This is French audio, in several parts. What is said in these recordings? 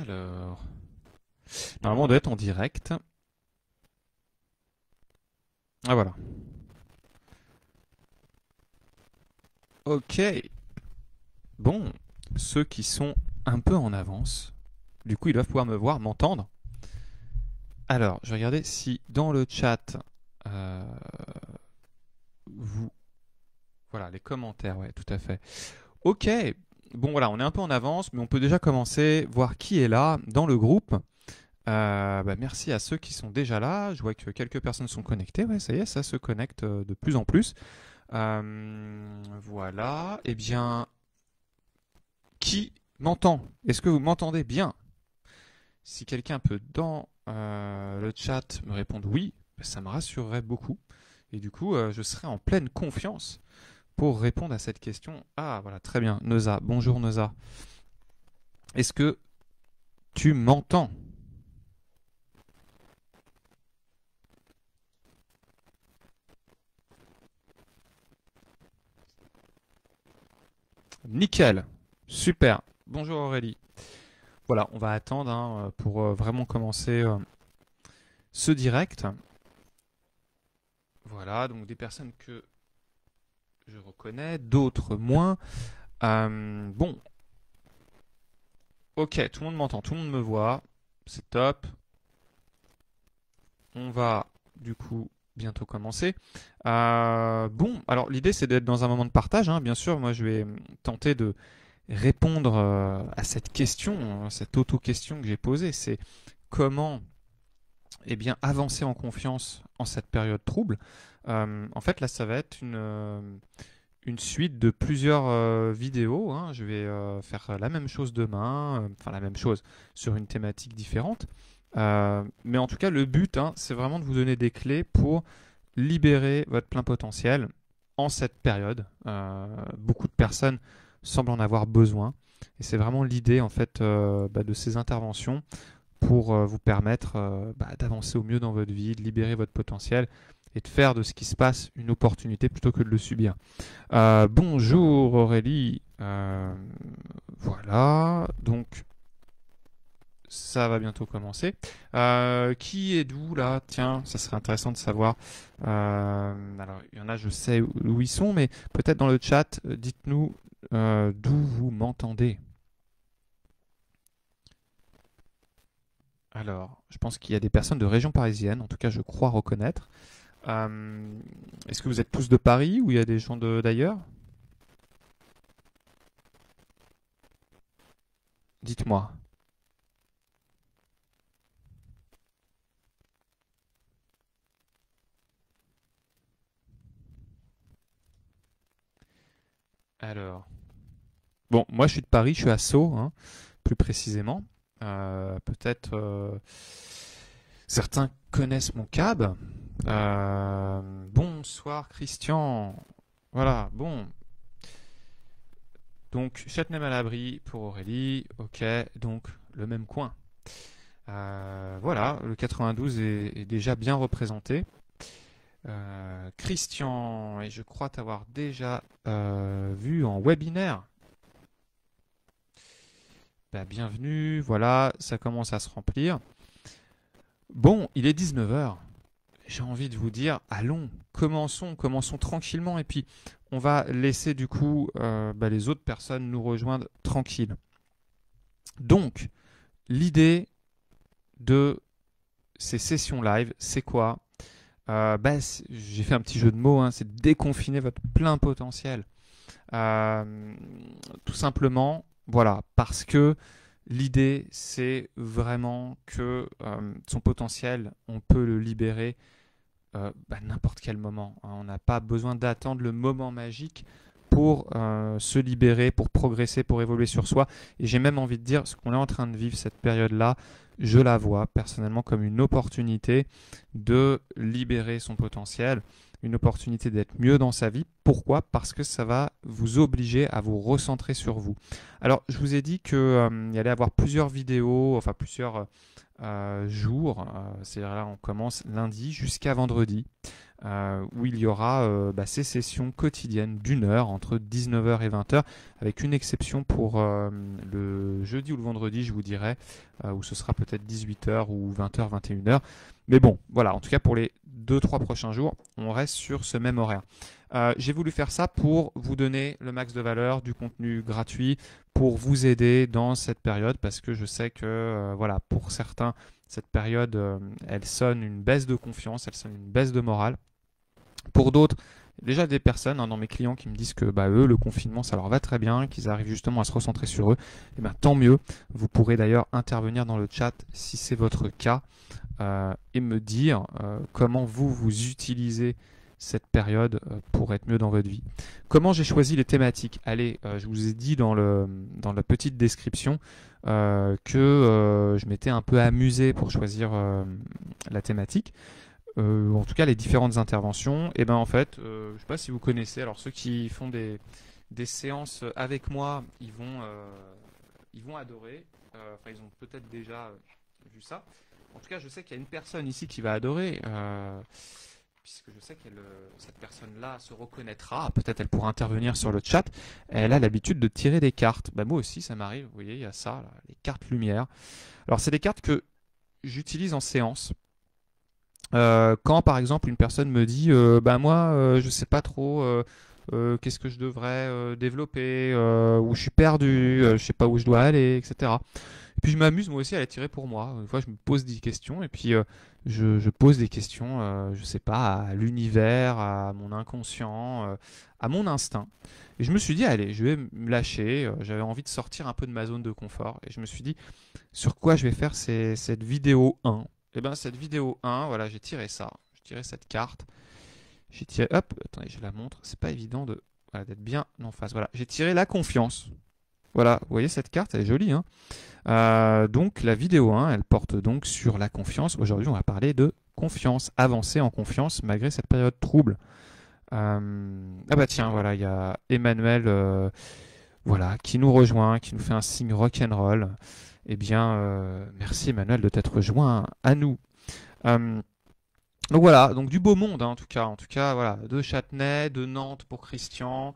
Alors, normalement on doit être en direct. Ah voilà. Ok. Bon, ceux qui sont un peu en avance, du coup ils doivent pouvoir me voir, m'entendre. Alors, je vais regarder si dans le chat, euh, vous... Voilà, les commentaires, ouais, tout à fait. Ok. Bon voilà, on est un peu en avance, mais on peut déjà commencer, voir qui est là dans le groupe. Merci à ceux qui sont déjà là. Je vois que quelques personnes sont connectées. Ouais, ça y est, ça se connecte de plus en plus. Voilà. Eh bien, qui m'entend? Est-ce que vous m'entendez bien? Si quelqu'un peut dans le chat me répondre oui, ça me rassurerait beaucoup. Et du coup, je serai en pleine confiance pour répondre à cette question. Ah, voilà, très bien. Noza, bonjour Noza. Est-ce que tu m'entends? Nickel. Super. Bonjour Aurélie. Voilà, on va attendre pour vraiment commencer ce direct. Voilà, donc des personnes que je reconnais, d'autres moins. Bon, ok, tout le monde m'entend, tout le monde me voit. C'est top. On va du coup bientôt commencer. Bon, alors l'idée c'est d'être dans un moment de partage, hein. Bien sûr, moi je vais tenter de répondre à cette question, cette auto-question que j'ai posée. C'est comment avancer en confiance en cette période trouble. En fait, là, ça va être une suite de plusieurs vidéos, hein. Je vais faire la même chose demain, enfin la même chose sur une thématique différente. Mais en tout cas, le but, hein, c'est vraiment de vous donner des clés pour libérer votre plein potentiel en cette période. Beaucoup de personnes semblent en avoir besoin. Et c'est vraiment l'idée en fait de ces interventions pour vous permettre d'avancer au mieux dans votre vie, de libérer votre potentiel et de faire de ce qui se passe une opportunité plutôt que de le subir. Bonjour Aurélie. Voilà, donc ça va bientôt commencer. Qui est d'où là? Tiens, ça serait intéressant de savoir. Alors, il y en a, je sais où ils sont, mais peut-être dans le chat, dites-nous d'où vous m'entendez. Alors, je pense qu'il y a des personnes de région parisienne, en tout cas, je crois reconnaître. Est-ce que vous êtes tous de Paris ou il y a des gens d'ailleurs? Dites-moi. Alors, bon, moi je suis de Paris, je suis à Sceaux, hein, plus précisément. Peut-être certains connaissent mon cab. Bonsoir Christian. Voilà, bon. Donc Châtenay-Malabry pour Aurélie. Ok, donc le même coin. Voilà, le 92 est déjà bien représenté. Christian, et je crois t'avoir déjà vu en webinaire. Bienvenue, voilà, ça commence à se remplir. Bon, il est 19 heures. J'ai envie de vous dire, allons, commençons tranquillement et puis on va laisser du coup les autres personnes nous rejoindre tranquilles. Donc, l'idée de ces sessions live, c'est quoi? J'ai fait un petit jeu de mots, hein, c'est de déconfiner votre plein potentiel. Tout simplement, voilà, parce que l'idée, c'est vraiment que son potentiel, on peut le libérer n'importe quel moment, hein. On n'a pas besoin d'attendre le moment magique pour se libérer, pour progresser, pour évoluer sur soi. Et j'ai même envie de dire, ce qu'on est en train de vivre, cette période-là, je la vois personnellement comme une opportunité de libérer son potentiel, une opportunité d'être mieux dans sa vie. Pourquoi? Parce que ça va vous obliger à vous recentrer sur vous. Alors, je vous ai dit qu'il y allait y avoir plusieurs vidéos, enfin plusieurs jours. C'est-à-dire là, on commence lundi jusqu'à vendredi. où il y aura ces sessions quotidiennes d'1 heure entre 19 h et 20 h, avec une exception pour le jeudi ou le vendredi, je vous dirais, où ce sera peut-être 18 h ou 20 h, 21 h. Mais bon, voilà, en tout cas pour les 2-3 prochains jours, on reste sur ce même horaire. J'ai voulu faire ça pour vous donner le max de valeur, du contenu gratuit, pour vous aider dans cette période, parce que je sais que voilà, pour certains, cette période, elle sonne une baisse de confiance, elle sonne une baisse de morale. Pour d'autres, déjà des personnes dans mes clients qui me disent que eux, le confinement, ça leur va très bien, qu'ils arrivent justement à se recentrer sur eux. Et tant mieux. Vous pourrez d'ailleurs intervenir dans le chat si c'est votre cas et me dire comment vous utilisez cette période pour être mieux dans votre vie. Comment j'ai choisi les thématiques? Allez, je vous ai dit dans la petite description que je m'étais un peu amusé pour choisir la thématique. En tout cas les différentes interventions, et en fait, je ne sais pas si vous connaissez, alors ceux qui font des séances avec moi, ils vont adorer, ils ont peut-être déjà vu ça. En tout cas, je sais qu'il y a une personne ici qui va adorer, puisque je sais que cette personne-là se reconnaîtra, peut-être elle pourra intervenir sur le chat. Elle a l'habitude de tirer des cartes. Moi aussi, ça m'arrive, vous voyez, il y a ça, là, les cartes lumière. Alors, c'est des cartes que j'utilise en séance. Quand par exemple une personne me dit moi je sais pas trop qu'est-ce que je devrais développer, ou je suis perdu, je sais pas où je dois aller, etc. Et puis je m'amuse moi aussi à les tirer pour moi. Une fois je me pose des questions et puis je pose des questions, je sais pas, à l'univers, à mon inconscient, à mon instinct. Et je me suis dit allez, je vais me lâcher. J'avais envie de sortir un peu de ma zone de confort et je me suis dit sur quoi je vais faire cette vidéo 1. Et cette vidéo 1, voilà, j'ai tiré ça. J'ai tiré cette carte. J'ai tiré, hop, attendez, je la montre. C'est pas évident d'être bien en face. Voilà, j'ai tiré la confiance. Voilà, vous voyez cette carte, elle est jolie, hein. Donc la vidéo 1, elle porte donc sur la confiance. Aujourd'hui, on va parler de confiance, avancer en confiance malgré cette période trouble. Tiens, voilà, il y a Emmanuel, voilà, qui nous rejoint, qui nous fait un signe rock'n'roll. Eh bien, merci Emmanuel de t'être joint à nous. Donc voilà, donc du beau monde hein, en tout cas voilà, de Châtenay, de Nantes pour Christian.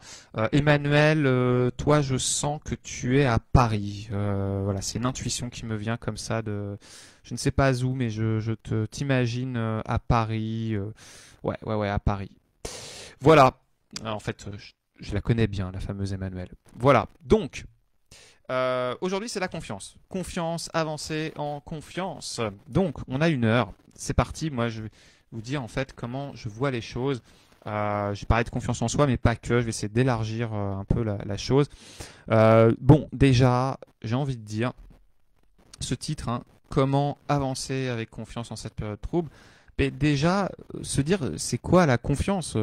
Emmanuel, toi je sens que tu es à Paris. Voilà, c'est une intuition qui me vient comme ça je ne sais pas où, mais je t'imagine à Paris. Ouais, à Paris. Voilà, en fait, je la connais bien, la fameuse Emmanuel. Voilà, donc. Aujourd'hui, c'est la confiance. Confiance, avancer en confiance. Donc, on a 1 heure. C'est parti. Moi, je vais vous dire en fait comment je vois les choses. Je vais parler de confiance en soi, mais pas que. Je vais essayer d'élargir un peu la chose. Déjà, j'ai envie de dire ce titre, hein, comment avancer avec confiance en cette période trouble. Mais déjà, se dire, c'est quoi la confiance?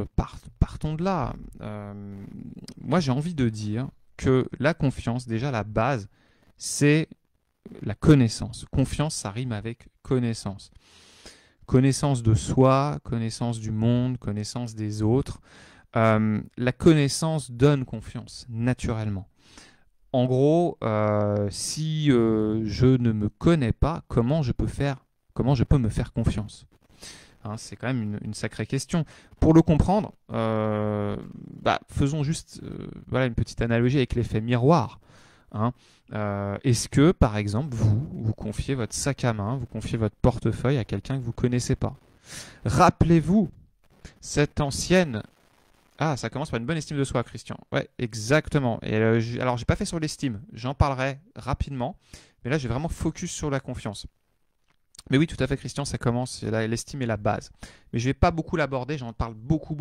Partons de là. Moi, j'ai envie de dire que la confiance, déjà la base, c'est la connaissance. Confiance, ça rime avec connaissance. Connaissance de soi, connaissance du monde, connaissance des autres. La connaissance donne confiance, naturellement. En gros, si je ne me connais pas, comment je peux me faire confiance? C'est quand même une sacrée question. Pour le comprendre, faisons juste une petite analogie avec l'effet miroir. Est-ce que, par exemple, vous confiez votre sac à main, vous confiez votre portefeuille à quelqu'un que vous ne connaissez pas? Rappelez-vous cette ancienne... Ah, ça commence par une bonne estime de soi, Christian. Ouais, exactement. Et alors, j'ai pas fait sur l'estime, j'en parlerai rapidement, mais là, j'ai vraiment focus sur la confiance. Mais oui, tout à fait, Christian, ça commence, l'estime est la base. Mais je ne vais pas beaucoup l'aborder, j'en parle beaucoup,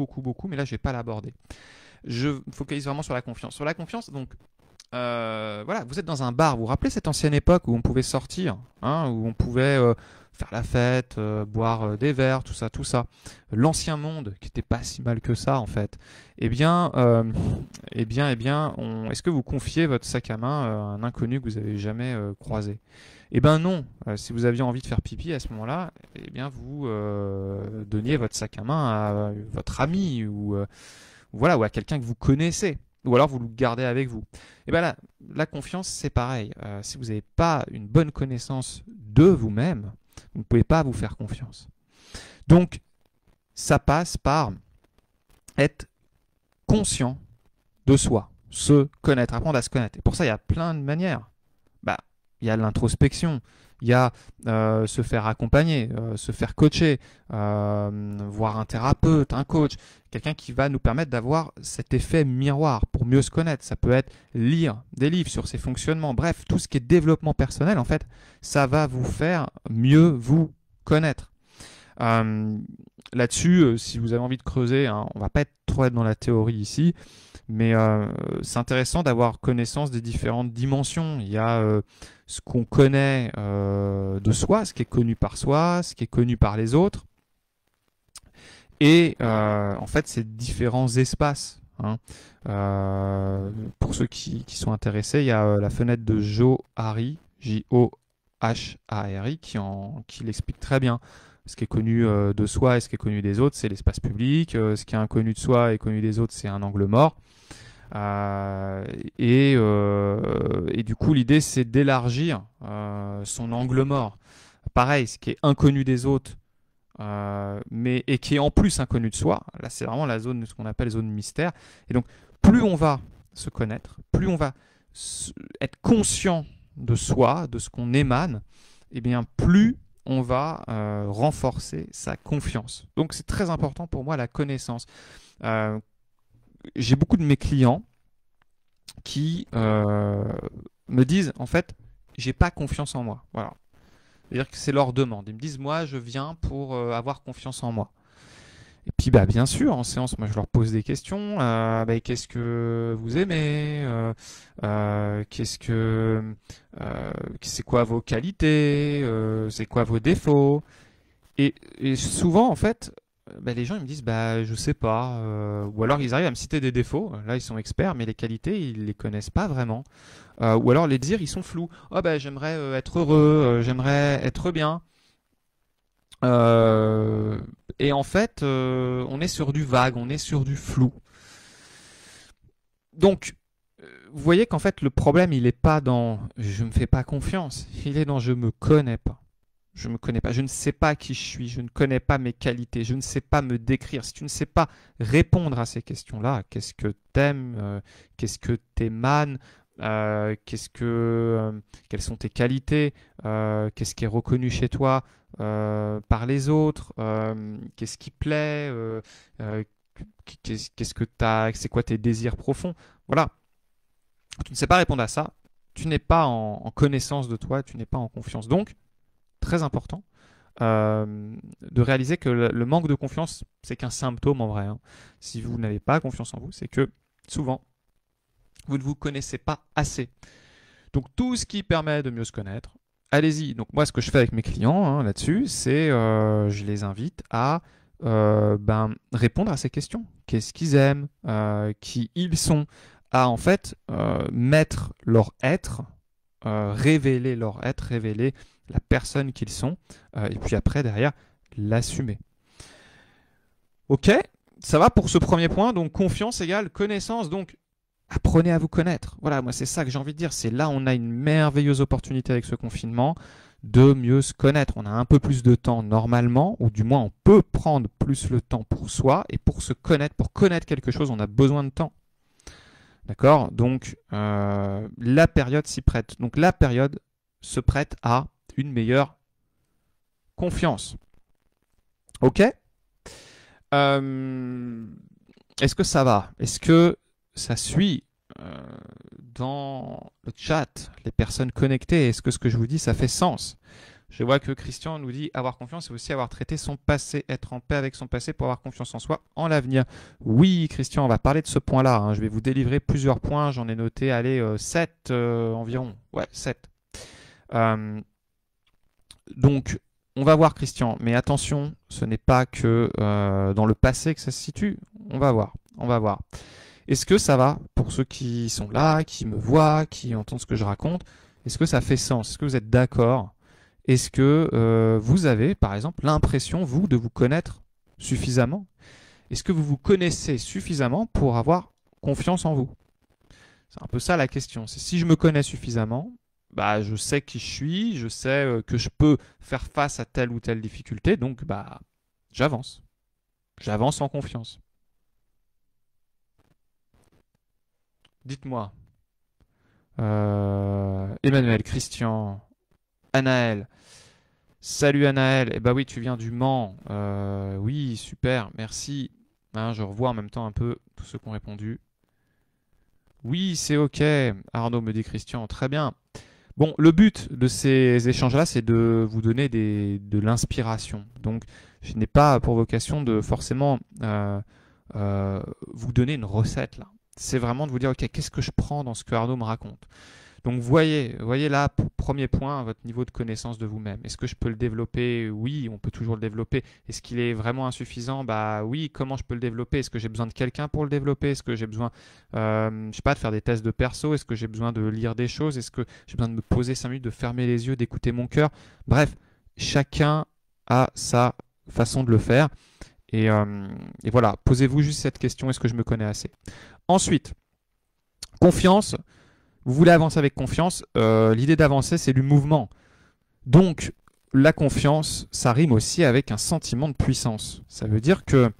mais là, je ne vais pas l'aborder. Je me focalise vraiment sur la confiance. Sur la confiance, donc, voilà, vous êtes dans un bar, vous vous rappelez cette ancienne époque où on pouvait sortir, où on pouvait faire la fête, boire des verres, tout ça. L'ancien monde, qui n'était pas si mal que ça, en fait. Est-ce que vous confiez votre sac à main à un inconnu que vous n'avez jamais croisé? Eh bien non, si vous aviez envie de faire pipi à ce moment-là, eh bien vous donniez votre sac à main à votre ami ou à quelqu'un que vous connaissez, ou alors vous le gardez avec vous. Et bien la confiance c'est pareil. Si vous n'avez pas une bonne connaissance de vous-même, vous ne pouvez pas vous faire confiance. Donc ça passe par être conscient de soi, se connaître, apprendre à se connaître. Et pour ça, il y a plein de manières. Bah, il y a l'introspection, il y a se faire accompagner, se faire coacher, voir un thérapeute, un coach, quelqu'un qui va nous permettre d'avoir cet effet miroir pour mieux se connaître. Ça peut être lire des livres sur ses fonctionnements. Bref, tout ce qui est développement personnel, en fait, ça va vous faire mieux vous connaître. Là-dessus, si vous avez envie de creuser, hein, on va pas être trop dans la théorie ici, mais c'est intéressant d'avoir connaissance des différentes dimensions. Il y a ce qu'on connaît de soi, ce qui est connu par soi, ce qui est connu par les autres, et en fait, ces différents espaces. Hein. Pour ceux qui sont intéressés, il y a la fenêtre de Johari, Johari, qui l'explique très bien. Ce qui est connu de soi et ce qui est connu des autres, c'est l'espace public. Ce qui est inconnu de soi et connu des autres, c'est un angle mort. Et du coup, l'idée, c'est d'élargir son angle mort. Pareil, ce qui est inconnu des autres, et qui est en plus inconnu de soi, là, c'est vraiment la zone, ce qu'on appelle zone mystère. Et donc, plus on va se connaître, plus on va être conscient de soi, de ce qu'on émane, et bien plus on va renforcer sa confiance. Donc c'est très important pour moi la connaissance. J'ai beaucoup de mes clients qui me disent en fait j'ai pas confiance en moi. Voilà. C'est-à-dire que c'est leur demande. Ils me disent moi je viens pour avoir confiance en moi. Et puis bah bien sûr en séance moi je leur pose des questions. Qu'est-ce que vous aimez c'est quoi vos qualités, c'est quoi vos défauts, et souvent en fait les gens ils me disent bah je sais pas, ou alors ils arrivent à me citer des défauts, là ils sont experts mais les qualités ils les connaissent pas vraiment, ou alors les désirs ils sont flous. J'aimerais être heureux, j'aimerais être bien, et en fait on est sur du vague, on est sur du flou. Donc vous voyez qu'en fait le problème il n'est pas dans je me fais pas confiance, il est dans je me connais pas. Je me connais pas, je ne sais pas qui je suis, je ne connais pas mes qualités, je ne sais pas me décrire. Si tu ne sais pas répondre à ces questions-là, qu'est-ce que t'aimes, qu'est-ce que t'émanes, quelles sont tes qualités, qu'est-ce qui est reconnu chez toi par les autres, qu'est-ce qui plaît, qu'est-ce que t'as, c'est quoi tes désirs profonds. Voilà, tu ne sais pas répondre à ça, tu n'es pas en connaissance de toi, tu n'es pas en confiance. Donc, très important de réaliser que le manque de confiance, c'est qu'un symptôme en vrai. Hein. Si vous n'avez pas confiance en vous, c'est que souvent, vous ne vous connaissez pas assez. Donc tout ce qui permet de mieux se connaître, allez-y. Donc moi, ce que je fais avec mes clients là-dessus, c'est je les invite à répondre à ces questions. Qu'est-ce qu'ils aiment, qui ils sont, à en fait mettre leur être, révéler leur être, révéler la personne qu'ils sont, et puis après, derrière, l'assumer. Ok, ça va pour ce premier point, donc confiance égale connaissance, donc apprenez à vous connaître. Voilà, moi c'est ça que j'ai envie de dire, c'est là on a une merveilleuse opportunité avec ce confinement de mieux se connaître. On a un peu plus de temps normalement, ou du moins on peut prendre plus le temps pour soi, et pour se connaître, pour connaître quelque chose, on a besoin de temps. D'accord? Donc la période s'y prête. Donc la période se prête à une meilleure confiance. Ok? Est-ce que ça va? Est-ce que ça suit dans le chat, les personnes connectées? Est-ce que ce que je vous dis, ça fait sens? Je vois que Christian nous dit avoir confiance, c'est aussi avoir traité son passé, être en paix avec son passé pour avoir confiance en soi en l'avenir. Oui, Christian, on va parler de ce point-là. Hein. Je vais vous délivrer plusieurs points. J'en ai noté, 7 environ. Ouais, 7. Donc, on va voir Christian, mais attention, ce n'est pas que dans le passé que ça se situe. On va voir. Est-ce que ça va pour ceux qui sont là, qui me voient, qui entendent ce que je raconte? Est-ce que ça fait sens? Est-ce que vous êtes d'accord? Est-ce que vous avez, par exemple, l'impression, vous, de vous connaître suffisamment? Est-ce que vous vous connaissez suffisamment pour avoir confiance en vous? C'est un peu ça la question. C'est si je me connais suffisamment, je sais qui je suis, je sais que je peux faire face à telle ou telle difficulté, donc j'avance. J'avance en confiance. Dites-moi. Emmanuel, Christian, Anaël. Salut Anaël. Eh bah oui, tu viens du Mans. Oui, super, merci. Hein, je revois en même temps un peu tous ceux qui ont répondu. Oui, c'est OK. Arnaud me dit Christian. Très bien. Bon, le but de ces échanges-là, c'est de vous donner de l'inspiration. Donc, je n'ai pas pour vocation de forcément vous donner une recette là. C'est vraiment de vous dire, OK, qu'est-ce que je prends dans ce que Arnaud me raconte? Donc, voyez là, premier point, votre niveau de connaissance de vous-même. Est-ce que je peux le développer? Oui, on peut toujours le développer. Est-ce qu'il est vraiment insuffisant? Bah oui, comment je peux le développer? Est-ce que j'ai besoin de quelqu'un pour le développer? Est-ce que j'ai besoin, je sais pas, de faire des tests de perso? Est-ce que j'ai besoin de lire des choses? Est-ce que j'ai besoin de me poser 5 minutes, de fermer les yeux, d'écouter mon cœur? Bref, chacun a sa façon de le faire. Et voilà, posez-vous juste cette question, est-ce que je me connais assez? Ensuite, confiance. Vous voulez avancer avec confiance, l'idée d'avancer, c'est du mouvement. Donc, la confiance, ça rime aussi avec un sentiment de puissance. Ça veut dire que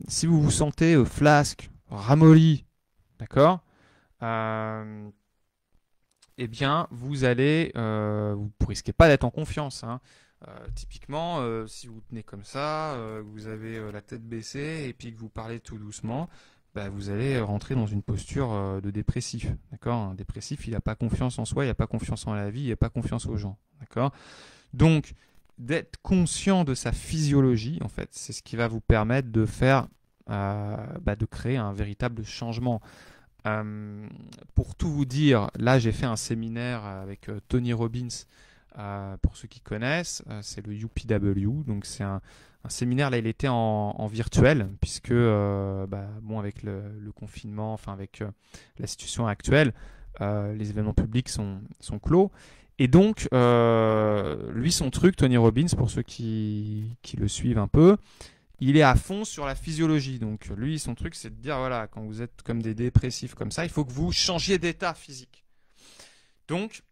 si vous vous sentez flasque, ramolli, d'accord, eh bien, vous ne risquez pas d'être en confiance, hein. Typiquement, si vous tenez comme ça, vous avez la tête baissée et puis que vous parlez tout doucement, bah, vous allez rentrer dans une posture de dépressif. D'accord? Un dépressif, il n'a pas confiance en soi, il n'a pas confiance en la vie, il n'a pas confiance aux gens. D'accord? Donc, d'être conscient de sa physiologie, en fait, c'est ce qui va vous permettre de faire, de créer un véritable changement. Pour tout vous dire, là j'ai fait un séminaire avec Tony Robbins, pour ceux qui connaissent, c'est le UPW, donc c'est un séminaire, là il était en virtuel, puisque bon, avec le confinement, enfin avec la situation actuelle, les événements publics sont clos. Et donc, lui, son truc, Tony Robbins, pour ceux qui le suivent un peu, il est à fond sur la physiologie. Donc lui, son truc, c'est de dire, voilà, quand vous êtes comme des dépressifs comme ça, il faut que vous changiez d'état physique. Donc,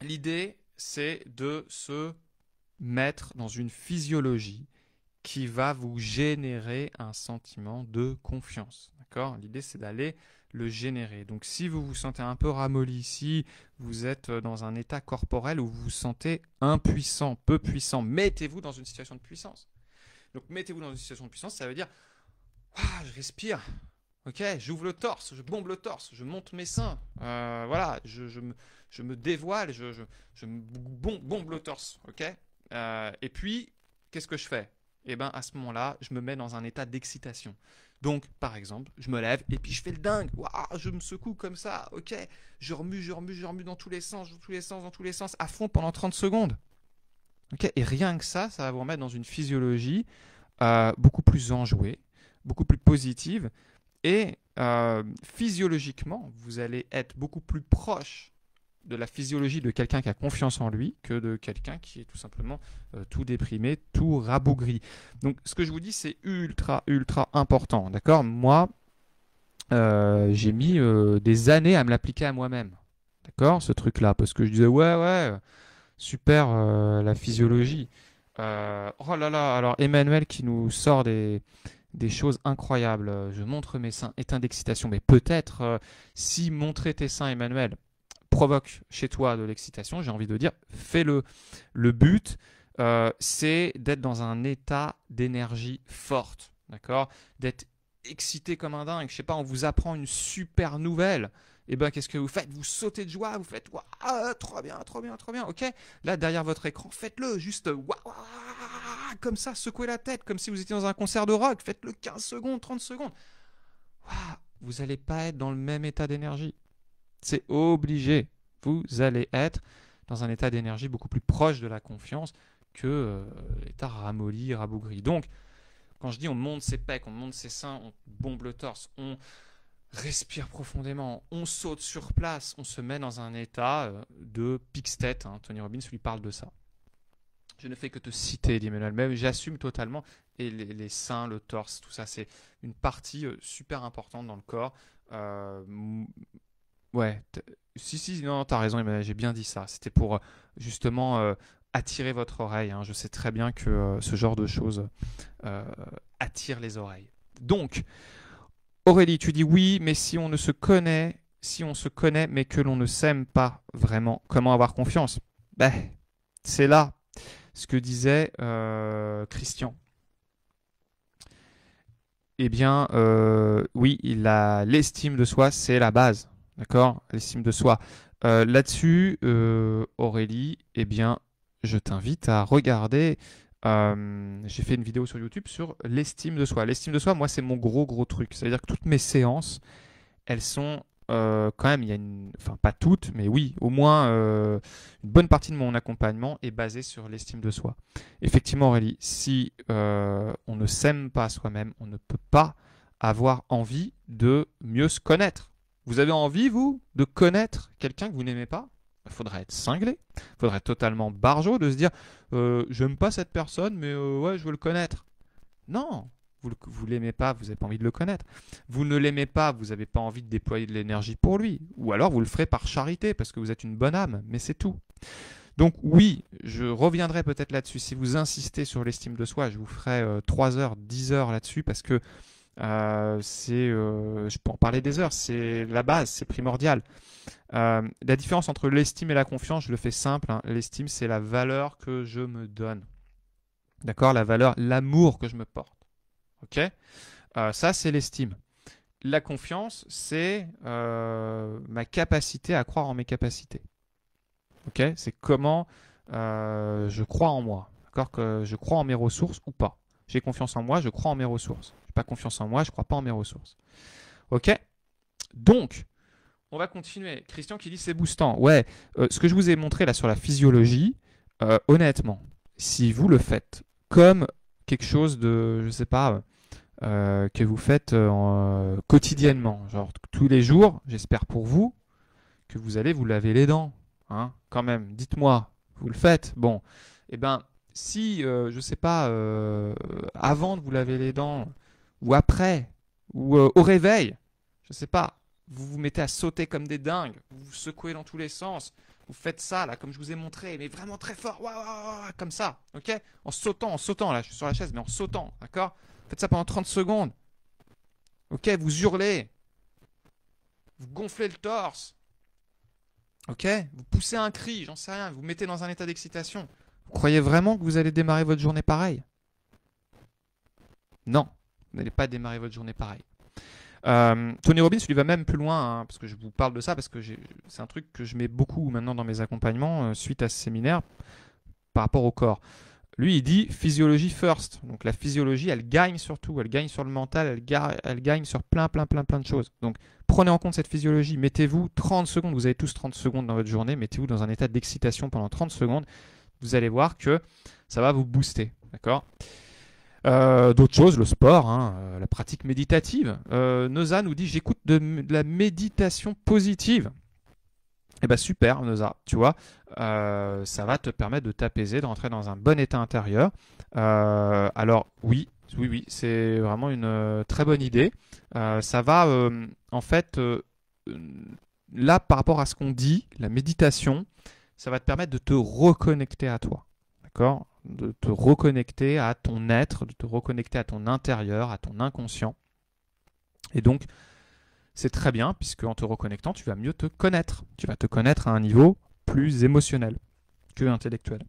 l'idée, c'est de se mettre dans une physiologie qui va vous générer un sentiment de confiance. D'accord? L'idée, c'est d'aller le générer. Donc, si vous vous sentez un peu ramolli, si vous êtes dans un état corporel où vous vous sentez impuissant, peu puissant, mettez-vous dans une situation de puissance. Donc, mettez-vous dans une situation de puissance, ça veut dire, je respire, ok, j'ouvre le torse, je bombe le torse, je monte mes seins, voilà, je me dévoile, je me bombe le torse, ok. Et puis, qu'est-ce que je fais? Eh bien, à ce moment-là, je me mets dans un état d'excitation. Donc, par exemple, je me lève et puis je fais le dingue. Waouh, je me secoue comme ça, ok. Je remue dans tous les sens, dans tous les sens, à fond pendant 30 secondes. Ok, et rien que ça va vous remettre dans une physiologie beaucoup plus enjouée, beaucoup plus positive. Et physiologiquement, vous allez être beaucoup plus proche de la physiologie de quelqu'un qui a confiance en lui que de quelqu'un qui est tout simplement tout déprimé, tout rabougri. Donc ce que je vous dis, c'est ultra, ultra important. D'accord? Moi, j'ai mis des années à me l'appliquer à moi-même. D'accord? Ce truc-là. Parce que je disais, ouais, super la physiologie. Oh là là, alors Emmanuel qui nous sort des choses incroyables. Je montre mes seins, éteint d'excitation. Mais peut-être, si montrer tes seins, Emmanuel, provoque chez toi de l'excitation, j'ai envie de dire, fais-le. Le but, c'est d'être dans un état d'énergie forte, d'accord? D'être excité comme un dingue. Je sais pas, on vous apprend une super nouvelle. Et ben, qu'est-ce que vous faites? Vous sautez de joie, vous faites waouh, trop bien, trop bien, trop bien, ok? Là, derrière votre écran, faites-le, juste waouh, comme ça, secouez la tête, comme si vous étiez dans un concert de rock, faites-le 15 secondes, 30 secondes. Waouh, vous n'allez pas être dans le même état d'énergie. C'est obligé. Vous allez être dans un état d'énergie beaucoup plus proche de la confiance que l'état ramolli, rabougri. Donc, quand je dis on monte ses pecs, on monte ses seins, on bombe le torse, on respire profondément, on saute sur place, on se met dans un état de pique-tête. Hein. Tony Robbins lui parle de ça. Je ne fais que te citer, dit Emmanuel, mais j'assume totalement. Et les seins, le torse, tout ça, c'est une partie super importante dans le corps. Ouais, si, non, t'as raison, Emmanuel, j'ai bien dit ça. C'était pour justement attirer votre oreille, hein. Je sais très bien que ce genre de choses euh, attire les oreilles. Donc, Aurélie, tu dis oui, mais si on se connaît, mais que l'on ne s'aime pas vraiment, comment avoir confiance? Ben, c'est là ce que disait Christian. Eh bien, oui, l'estime de soi, c'est la base. D'accord? L'estime de soi. Là-dessus, Aurélie, eh bien, je t'invite à regarder. J'ai fait une vidéo sur YouTube sur l'estime de soi. L'estime de soi, moi, c'est mon gros truc. C'est-à-dire que toutes mes séances, elles sont quand même, enfin pas toutes, mais oui, au moins une bonne partie de mon accompagnement est basée sur l'estime de soi. Effectivement, Aurélie, si on ne s'aime pas soi-même, on ne peut pas avoir envie de mieux se connaître. Vous avez envie, vous, de connaître quelqu'un que vous n'aimez pas? Il faudrait être cinglé, il faudrait être totalement barjot de se dire j'aime pas cette personne, mais ouais, je veux le connaître. Non, vous l'aimez pas, vous n'avez pas envie de le connaître. Vous ne l'aimez pas, vous n'avez pas envie de déployer de l'énergie pour lui. Ou alors vous le ferez par charité parce que vous êtes une bonne âme, mais c'est tout. Donc oui, je reviendrai peut-être là-dessus. Si vous insistez sur l'estime de soi, je vous ferai 3 heures, 10 heures là-dessus parce que je peux en parler des heures, c'est la base, c'est primordial. La différence entre l'estime et la confiance, je le fais simple, hein. L'estime, c'est la valeur que je me donne. D'accord? La valeur, l'amour que je me porte. Ok? Ça, c'est l'estime. La confiance, c'est ma capacité à croire en mes capacités. Ok? C'est comment je crois en moi. D'accord? Que je crois en mes ressources ou pas. J'ai confiance en moi, je crois en mes ressources. Je n'ai pas confiance en moi, je ne crois pas en mes ressources. Ok? Donc, on va continuer. Christian qui dit c'est boostant. Ouais, ce que je vous ai montré là sur la physiologie, honnêtement, si vous le faites comme quelque chose de, je ne sais pas, que vous faites quotidiennement, genre tous les jours, j'espère pour vous que vous allez vous laver les dents, hein, quand même. Dites-moi, vous le faites? Bon, eh ben, si, je sais pas, avant de vous laver les dents, ou après, ou au réveil, je sais pas, vous vous mettez à sauter comme des dingues, vous vous secouez dans tous les sens, vous faites ça, là, comme je vous ai montré, mais vraiment très fort, ouah, ouah, ouah, comme ça, ok? En sautant, là, je suis sur la chaise, mais en sautant, d'accord? Faites ça pendant 30 secondes, ok? Vous hurlez, vous gonflez le torse, ok? Vous poussez un cri, j'en sais rien, vous mettez dans un état d'excitation. Vous croyez vraiment que vous allez démarrer votre journée pareil? Non, vous n'allez pas démarrer votre journée pareil. Tony Robbins lui va même plus loin, hein, parce que je vous parle de ça, parce que c'est un truc que je mets beaucoup maintenant dans mes accompagnements suite à ce séminaire par rapport au corps. Lui, il dit physiologie first. Donc la physiologie, elle gagne sur tout. Elle gagne sur le mental, elle gagne sur plein de choses. Donc prenez en compte cette physiologie. Mettez-vous 30 secondes. Vous avez tous 30 secondes dans votre journée. Mettez-vous dans un état d'excitation pendant 30 secondes. Vous allez voir que ça va vous booster. D'accord? D'autres choses, le sport, hein, la pratique méditative. Noza nous dit j'écoute de la méditation positive. Eh ben super, Noza, tu vois, ça va te permettre de t'apaiser, de rentrer dans un bon état intérieur. Alors oui, c'est vraiment une très bonne idée. Ça va, en fait, là, par rapport à ce qu'on dit, la méditation, ça va te permettre de te reconnecter à toi, d'accord? De te reconnecter à ton être, de te reconnecter à ton intérieur, à ton inconscient. Et donc, c'est très bien, puisque en te reconnectant, tu vas mieux te connaître. Tu vas te connaître à un niveau plus émotionnel que intellectuel.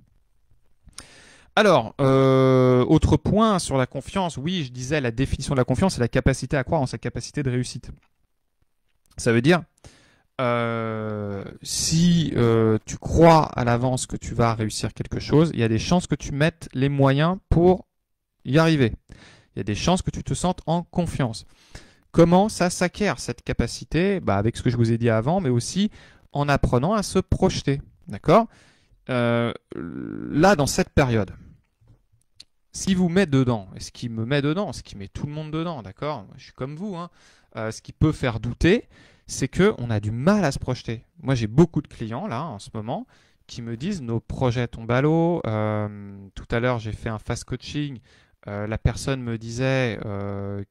Alors, autre point sur la confiance. Oui, je disais, la définition de la confiance, c'est la capacité à croire en sa capacité de réussite. Ça veut dire, si tu crois à l'avance que tu vas réussir quelque chose, il y a des chances que tu mettes les moyens pour y arriver. Il y a des chances que tu te sentes en confiance. Comment ça s'acquiert cette capacité? Avec ce que je vous ai dit avant, mais aussi en apprenant à se projeter. D'accord? Là, dans cette période, ce qui vous met dedans, et ce qui me met dedans, ce qui met tout le monde dedans, d'accord? Je suis comme vous, hein. Ce qui peut faire douter, c'est qu'on a du mal à se projeter. Moi, j'ai beaucoup de clients, là, en ce moment, qui me disent nos projets tombent à l'eau. Tout à l'heure, j'ai fait un fast coaching. La personne me disait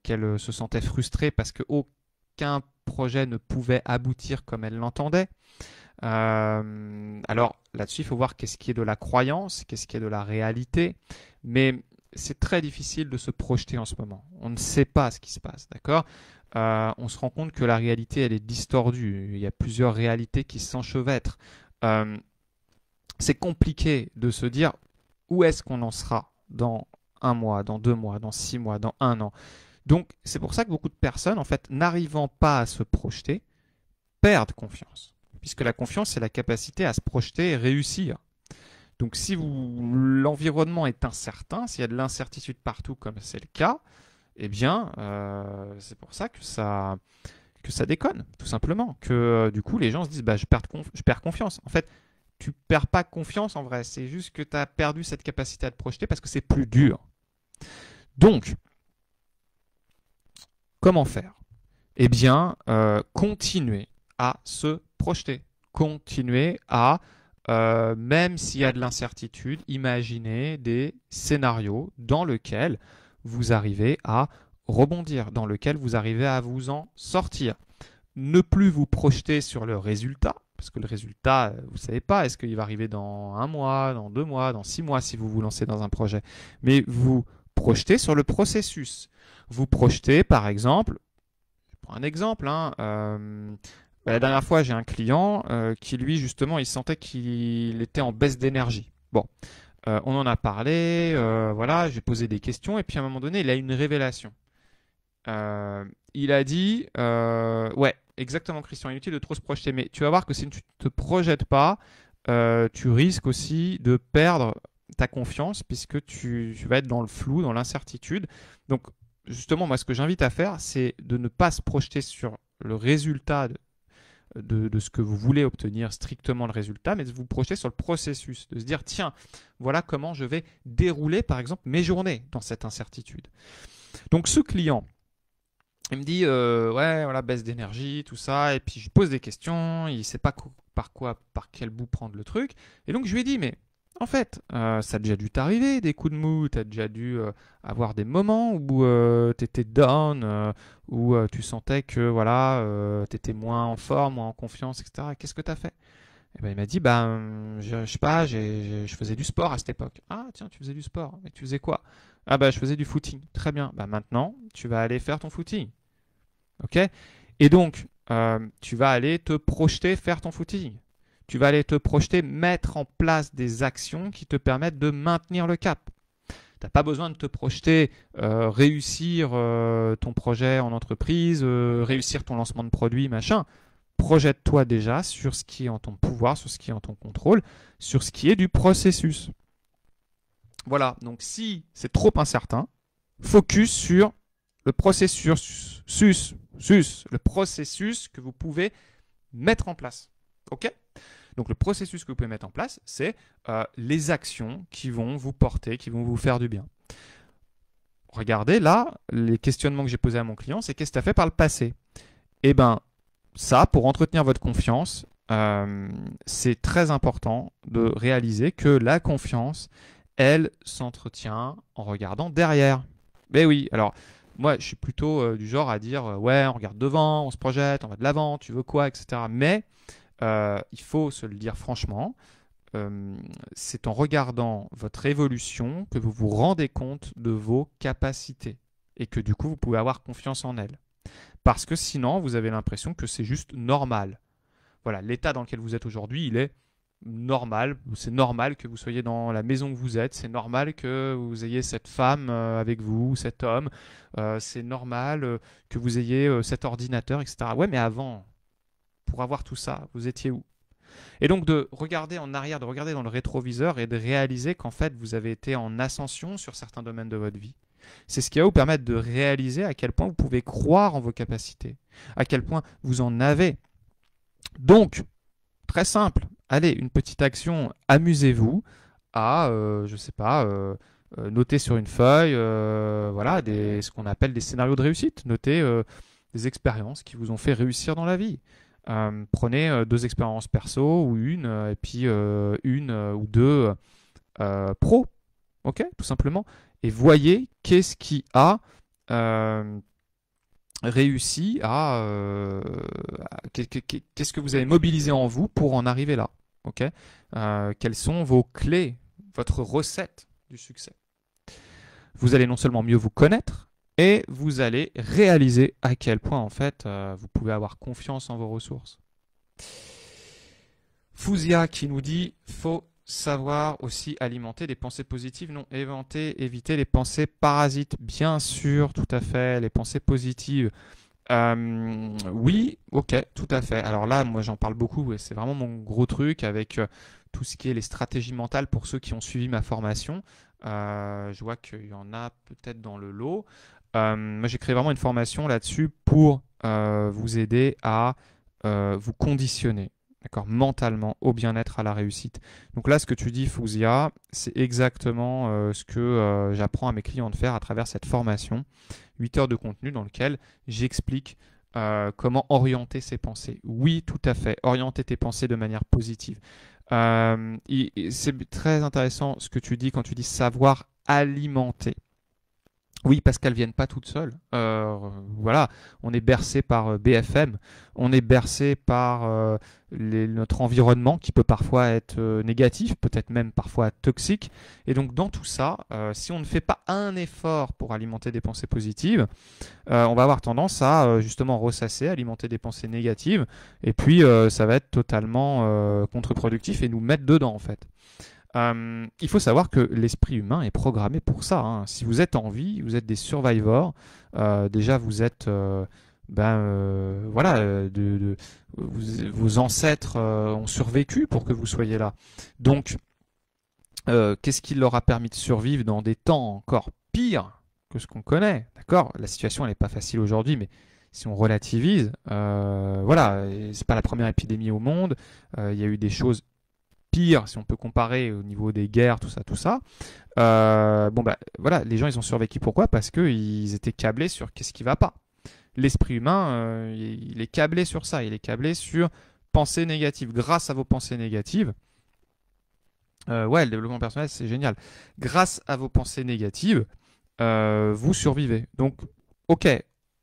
qu'elle se sentait frustrée parce qu'aucun projet ne pouvait aboutir comme elle l'entendait. Alors là-dessus, il faut voir qu'est-ce qui est de la croyance, qu'est-ce qui est de la réalité, mais c'est très difficile de se projeter en ce moment. On ne sait pas ce qui se passe, d'accord? On se rend compte que la réalité, elle est distordue. Il y a plusieurs réalités qui s'enchevêtrent. Euh, c'est compliqué de se dire où est-ce qu'on en sera dans un mois, dans 2 mois, dans 6 mois, dans un an. Donc, c'est pour ça que beaucoup de personnes, en fait, n'arrivant pas à se projeter, perdent confiance. Puisque la confiance, c'est la capacité à se projeter et réussir. Donc, si l'environnement est incertain, s'il y a de l'incertitude partout, comme c'est le cas, eh bien, c'est pour ça que ça déconne, tout simplement. Que du coup, les gens se disent, bah, je perds confiance. En fait, tu perds pas confiance en vrai. C'est juste que tu as perdu cette capacité à te projeter parce que c'est plus dur. Donc, comment faire? Eh bien, continuer à se projeter. Continuer à, même s'il y a de l'incertitude, imaginer des scénarios dans lesquels vous arrivez à rebondir, dans lesquels vous arrivez à vous en sortir. Ne plus vous projeter sur le résultat, parce que le résultat, vous ne savez pas, est-ce qu'il va arriver dans un mois, dans 2 mois, dans 6 mois si vous vous lancez dans un projet. Mais vous projetez sur le processus. Vous projetez, par exemple, je prends un exemple, hein, la dernière fois, j'ai un client qui, lui, justement, il sentait qu'il était en baisse d'énergie. Bon, on en a parlé, voilà, j'ai posé des questions, et puis à un moment donné, il a eu une révélation. Il a dit, ouais, exactement, Christian, inutile de trop se projeter, mais tu vas voir que si tu ne te projettes pas, tu risques aussi de perdre ta confiance puisque tu vas être dans le flou, dans l'incertitude. Donc, justement, moi, ce que j'invite à faire, c'est de ne pas se projeter sur le résultat de ce que vous voulez obtenir, strictement le résultat, mais de vous projeter sur le processus, de se dire, tiens, voilà comment je vais dérouler, par exemple, mes journées dans cette incertitude. Donc, ce client, il me dit, ouais, voilà, baisse d'énergie, tout ça, et puis je lui pose des questions, il ne sait pas par quel bout prendre le truc, et donc je lui ai dit, mais en fait, ça a déjà dû t'arriver, des coups de mou, tu as déjà dû avoir des moments où tu étais down, où tu sentais que voilà, tu étais moins en forme, moins en confiance, etc. Qu'est-ce que tu as fait? Et ben, il m'a dit, je sais pas, je faisais du sport à cette époque. Ah tiens, tu faisais du sport, mais tu faisais quoi? Ah bah je faisais du footing. Très bien, bah maintenant, tu vas aller faire ton footing. Ok? Et donc, tu vas aller te projeter faire ton footing. Tu vas aller te projeter mettre en place des actions qui te permettent de maintenir le cap. Tu n'as pas besoin de te projeter réussir ton projet en entreprise, réussir ton lancement de produit, machin. Projette-toi déjà sur ce qui est en ton pouvoir, sur ce qui est en ton contrôle, sur ce qui est du processus. Voilà, donc si c'est trop incertain, focus sur le processus, le processus que vous pouvez mettre en place. Ok? Donc le processus que vous pouvez mettre en place, c'est les actions qui vont vous porter, qui vont vous faire du bien. Regardez là, les questionnements que j'ai posés à mon client, c'est qu'est-ce que tu as fait par le passé? Eh bien, ça, pour entretenir votre confiance, c'est très important de réaliser que la confiance, elle s'entretient en regardant derrière. Mais oui, alors moi je suis plutôt du genre à dire ouais, on regarde devant, on se projette, on va de l'avant, tu veux quoi, etc. Mais il faut se le dire franchement, c'est en regardant votre évolution que vous vous rendez compte de vos capacités et que du coup vous pouvez avoir confiance en elles. Parce que sinon, vous avez l'impression que c'est juste normal. Voilà, l'état dans lequel vous êtes aujourd'hui, il est normal. C'est normal que vous soyez dans la maison que vous êtes. C'est normal que vous ayez cette femme avec vous, cet homme. C'est normal que vous ayez cet ordinateur, etc. Ouais, mais avant, pour avoir tout ça, vous étiez où? Et donc de regarder en arrière, de regarder dans le rétroviseur et de réaliser qu'en fait, vous avez été en ascension sur certains domaines de votre vie. C'est ce qui va vous permettre de réaliser à quel point vous pouvez croire en vos capacités, à quel point vous en avez. Donc, très simple, allez, une petite action, amusez-vous à, je ne sais pas, noter sur une feuille, voilà, ce qu'on appelle des scénarios de réussite. Notez des expériences qui vous ont fait réussir dans la vie. Prenez 2 expériences perso ou une, et puis une ou deux pro, ok, tout simplement. Et voyez qu'est-ce qui a réussi qu'est-ce que vous avez mobilisé en vous pour en arriver là? Ok. Quelles sont vos clés, votre recette du succès? Vous allez non seulement mieux vous connaître, et vous allez réaliser à quel point en fait vous pouvez avoir confiance en vos ressources. Fouzia qui nous dit faut savoir aussi alimenter des pensées positives, non éviter les pensées parasites. Bien sûr, tout à fait, les pensées positives. Oui, ok, tout à fait. Alors là, moi j'en parle beaucoup et c'est vraiment mon gros truc avec tout ce qui est les stratégies mentales pour ceux qui ont suivi ma formation. Je vois qu'il y en a peut-être dans le lot. Moi j'ai créé vraiment une formation là-dessus pour vous aider à vous conditionner, d'accord, mentalement au bien-être, à la réussite. Donc là, ce que tu dis, Fouzia, c'est exactement ce que j'apprends à mes clients de faire à travers cette formation. 8 heures de contenu dans lequel j'explique comment orienter ses pensées. Oui, tout à fait, orienter tes pensées de manière positive. C'est très intéressant ce que tu dis quand tu dis savoir alimenter. Oui, parce qu'elles viennent pas toutes seules. Voilà, on est bercé par BFM, on est bercé par notre environnement qui peut parfois être négatif, peut-être même parfois toxique. Et donc dans tout ça, si on ne fait pas un effort pour alimenter des pensées positives, on va avoir tendance à justement ressasser, alimenter des pensées négatives, et puis ça va être totalement contre-productif et nous mettre dedans en fait. Il faut savoir que l'esprit humain est programmé pour ça, hein. Si vous êtes en vie, vous êtes des survivors. Déjà, vous êtes, voilà, vos ancêtres ont survécu pour que vous soyez là. Donc, qu'est-ce qui leur a permis de survivre dans des temps encore pires que ce qu'on connaît? D'accord? La situation, elle n'est pas facile aujourd'hui, mais si on relativise, voilà, c'est pas la première épidémie au monde. Il y a eu des choses pire si on peut comparer au niveau des guerres, tout ça, tout ça. Bon bah voilà, les gens ils ont survécu. Pourquoi? Parce qu'ils étaient câblés sur qu'est-ce qui va pas. L'esprit humain, il est câblé sur ça. Il est câblé sur pensées négatives. Grâce à vos pensées négatives, ouais, le développement personnel c'est génial. Grâce à vos pensées négatives, vous survivez. Donc, ok.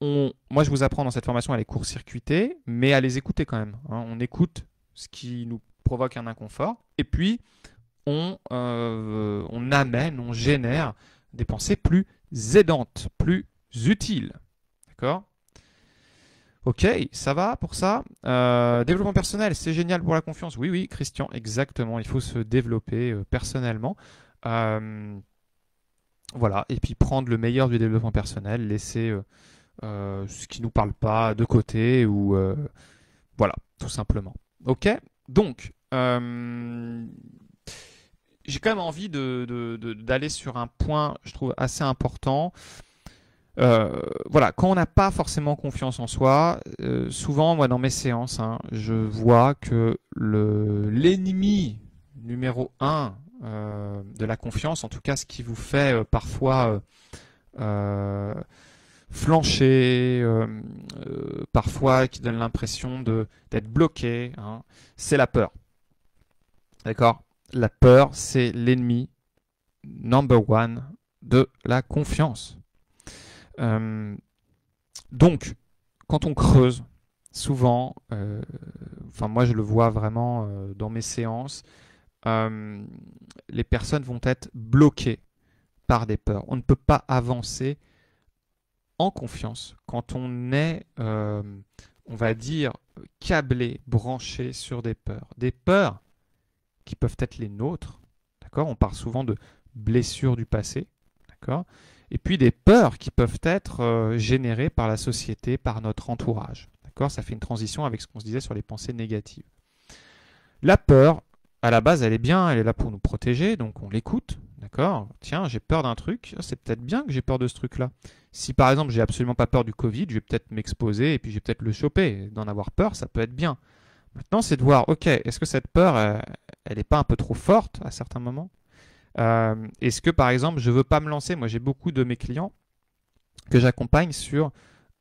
Moi, je vous apprends dans cette formation à les court-circuiter, mais à les écouter quand même, hein. On écoute ce qui nous provoque un inconfort, et puis on amène, on génère des pensées plus aidantes, plus utiles. D'accord? Ok, ça va pour ça. Développement personnel, c'est génial pour la confiance. Oui, oui, Christian, exactement. Il faut se développer personnellement. Voilà, et puis prendre le meilleur du développement personnel, laisser ce qui ne nous parle pas de côté, ou voilà, tout simplement. Ok? Donc, j'ai quand même envie d'aller sur un point, je trouve, assez important. Voilà, quand on n'a pas forcément confiance en soi, souvent, moi, dans mes séances, hein, je vois que l'ennemi numéro un de la confiance, en tout cas, ce qui vous fait parfois flancher, parfois qui donne l'impression d'être bloqué, hein, c'est la peur. D'accord? La peur, c'est l'ennemi number one de la confiance. Donc, quand on creuse, souvent, enfin moi je le vois vraiment dans mes séances, les personnes vont être bloquées par des peurs. On ne peut pas avancer en confiance quand on est, on va dire, câblé, branché sur des peurs. Des peurs qui peuvent être les nôtres, d'accord? On parle souvent de blessures du passé, d'accord? Et puis des peurs qui peuvent être générées par la société, par notre entourage, d'accord? Ça fait une transition avec ce qu'on se disait sur les pensées négatives. La peur, à la base, elle est bien, elle est là pour nous protéger, donc on l'écoute, d'accord? Tiens, j'ai peur d'un truc, c'est peut-être bien que j'ai peur de ce truc-là. Si par exemple, j'ai absolument pas peur du Covid, je vais peut-être m'exposer et puis je vais peut-être le choper. D'en avoir peur, ça peut être bien. Maintenant, c'est de voir, ok, est-ce que cette peur, elle n'est pas un peu trop forte à certains moments? Est-ce que, par exemple, je ne veux pas me lancer? Moi, j'ai beaucoup de mes clients que j'accompagne sur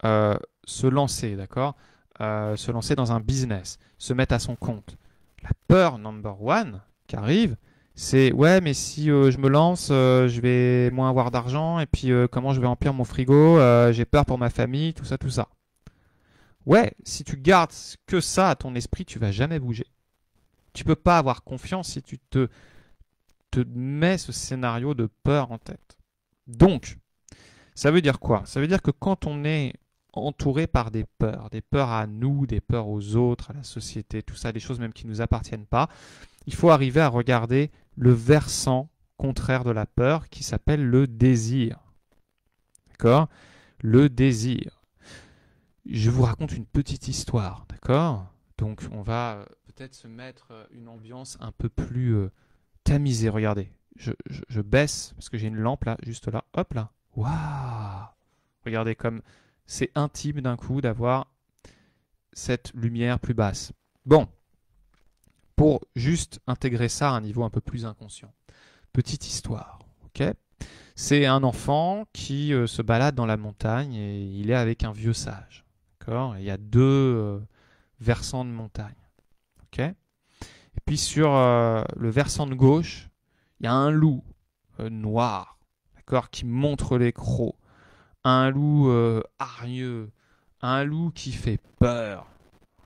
se lancer, d'accord? Se lancer dans un business, se mettre à son compte. La peur number one qui arrive, C'est ouais, mais si je me lance, je vais moins avoir d'argent, et puis comment je vais remplir mon frigo, j'ai peur pour ma famille, tout ça, tout ça. Ouais, si tu gardes que ça à ton esprit, tu vas jamais bouger. Tu peux pas avoir confiance si tu te mets ce scénario de peur en tête. Donc, ça veut dire quoi? Ça veut dire que quand on est entouré par des peurs à nous, des peurs aux autres, à la société, tout ça, des choses même qui ne nous appartiennent pas, il faut arriver à regarder le versant contraire de la peur qui s'appelle le désir. D'accord? Le désir. Je vous raconte une petite histoire, d'accord? Donc on va peut-être se mettre une ambiance un peu plus tamisée. Regardez, je baisse parce que j'ai une lampe là, juste là. Hop là. Waouh! Regardez comme c'est intime d'un coup d'avoir cette lumière plus basse. Bon, pour juste intégrer ça à un niveau un peu plus inconscient. Petite histoire, ok? C'est un enfant qui se balade dans la montagne et il est avec un vieux sage. D'accord? Il y a deux versants de montagne. Ok? Et puis sur le versant de gauche, il y a un loup noir, d'accord, qui montre les crocs. Un loup hargneux, un loup qui fait peur.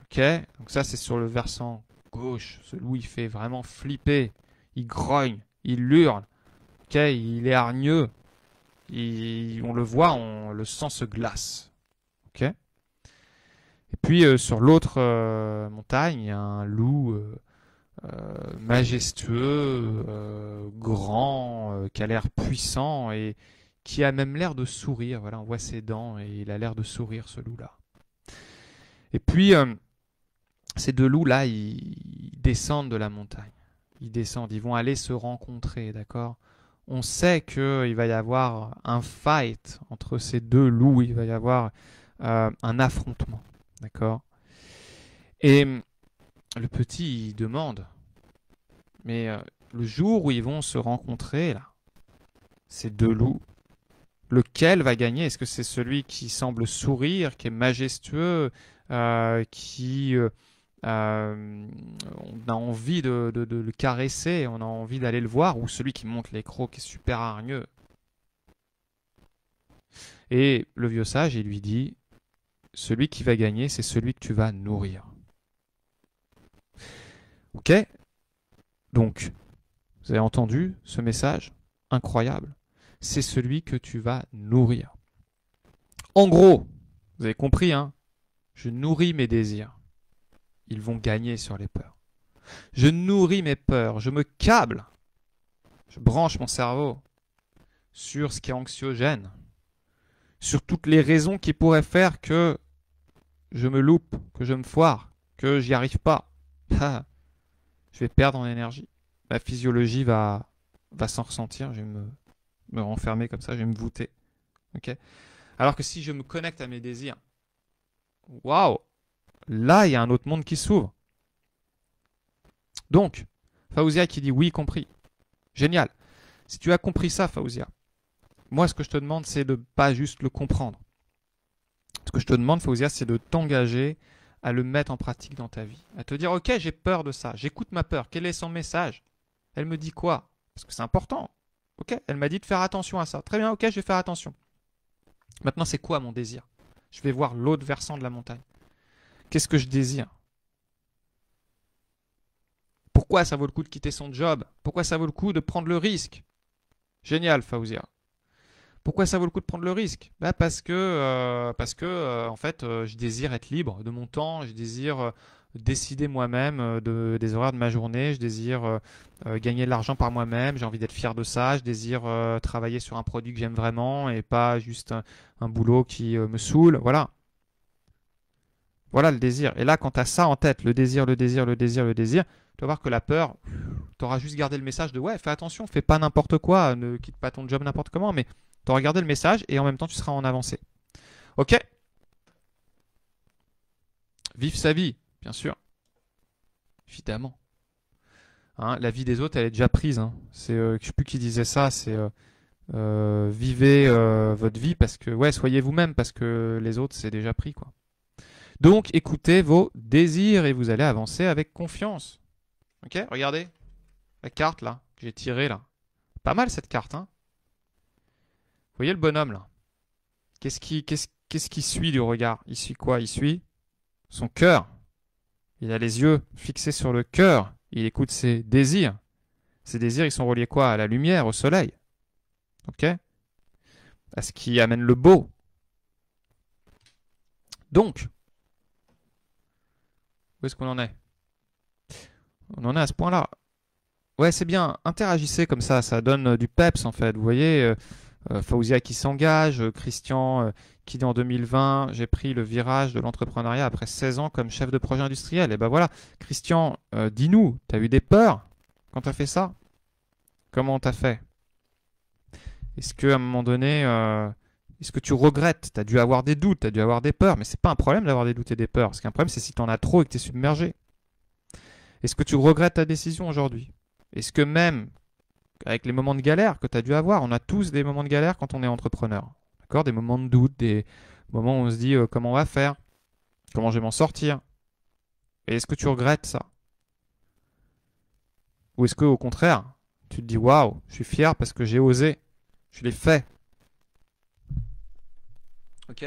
Ok? Donc ça c'est sur le versant gauche. Ce loup il fait vraiment flipper. Il grogne, il hurle. Ok? Il est hargneux. On le voit, le sang se glace. Ok? Et puis sur l'autre montagne, il y a un loup majestueux, grand, qui a l'air puissant et qui a même l'air de sourire. Voilà, on voit ses dents et il a l'air de sourire, ce loup-là. Et puis ces deux loups-là, ils descendent de la montagne. Ils descendent, ils vont aller se rencontrer, d'accord? On sait qu'il va y avoir un fight entre ces deux loups, il va y avoir un affrontement, d'accord? Et le petit, il demande, mais le jour où ils vont se rencontrer, là, ces deux loups, lequel va gagner? Est-ce que c'est celui qui semble sourire, qui est majestueux, qui on a envie de le caresser, on a envie d'aller le voir, ou celui qui monte les crocs, qui est super hargneux? Et le vieux sage, il lui dit, celui qui va gagner, c'est celui que tu vas nourrir. Ok? Donc, vous avez entendu ce message incroyable? C'est celui que tu vas nourrir. En gros, vous avez compris, hein? Je nourris mes désirs. Ils vont gagner sur les peurs. Je nourris mes peurs, je me câble, je branche mon cerveau sur ce qui est anxiogène, sur toutes les raisons qui pourraient faire que je me loupe, que je me foire, que j'y arrive pas. Je vais perdre en énergie. Ma physiologie va s'en ressentir, je vais me renfermer comme ça, je vais me voûter. Okay? Alors que si je me connecte à mes désirs, waouh, là il y a un autre monde qui s'ouvre. Donc, Faouzia qui dit oui, compris. Génial. Si tu as compris ça, Faouzia, moi ce que je te demande, c'est de pas juste le comprendre. Ce que je te demande, Faouzia, c'est de t'engager à le mettre en pratique dans ta vie. À te dire, ok, j'ai peur de ça, j'écoute ma peur. Quel est son message? Elle me dit quoi? Parce que c'est important. Ok, elle m'a dit de faire attention à ça. Très bien, ok, je vais faire attention. Maintenant, c'est quoi mon désir? Je vais voir l'autre versant de la montagne. Qu'est-ce que je désire? Pourquoi ça vaut le coup de quitter son job? Pourquoi ça vaut le coup de prendre le risque? Génial, Faouzia. Pourquoi ça vaut le coup de prendre le risque? Parce que en fait, je désire être libre de mon temps, je désire décider moi-même des horaires de ma journée, je désire gagner de l'argent par moi-même, j'ai envie d'être fier de ça, je désire travailler sur un produit que j'aime vraiment et pas juste un boulot qui me saoule. Voilà. Voilà le désir. Et là, quand tu as ça en tête, le désir, le désir, le désir, le désir, tu vas voir que la peur, tu auras juste gardé le message de ouais, fais attention, fais pas n'importe quoi, ne quitte pas ton job n'importe comment, mais tu auras gardé le message et en même temps tu seras en avancée. Ok? Vive sa vie, bien sûr. Évidemment. Hein, la vie des autres, elle est déjà prise. Hein. C'est, je ne sais plus qui disait ça, c'est vivez votre vie parce que, ouais, soyez vous-même parce que les autres, c'est déjà pris, quoi. Donc, écoutez vos désirs et vous allez avancer avec confiance. Ok? Regardez la carte là. que j'ai tiré là. Pas mal cette carte, hein. Vous voyez le bonhomme là? Qu'est-ce qui suit du regard? Il suit quoi? Il suit son cœur. Il a les yeux fixés sur le cœur. Il écoute ses désirs. Ces désirs, ils sont reliés quoi? À la lumière, au soleil. Ok? À ce qui amène le beau. Donc, où est-ce qu'on en est? On en est à ce point-là. Ouais, c'est bien. Interagissez comme ça donne du peps en fait. Vous voyez, Faouzia qui s'engage, Christian qui dit en 2020, j'ai pris le virage de l'entrepreneuriat après 16 ans comme chef de projet industriel. Et ben voilà, Christian, dis-nous, t'as eu des peurs quand t'as fait ça? Comment t'as fait? Est-ce qu'à un moment donné, est-ce que tu regrettes? T'as dû avoir des doutes, t'as dû avoir des peurs, mais c'est pas un problème d'avoir des doutes et des peurs. Ce qui est un problème, c'est si t'en as trop et que t'es submergé. Est-ce que tu regrettes ta décision aujourd'hui? Est-ce que même avec les moments de galère que tu as dû avoir, on a tous des moments de galère quand on est entrepreneur. D'accord? Des moments de doute, des moments où on se dit comment on va faire? Comment je vais m'en sortir? Et est-ce que tu regrettes ça? Ou est-ce que au contraire, tu te dis waouh, je suis fier parce que j'ai osé, je l'ai fait. Ok?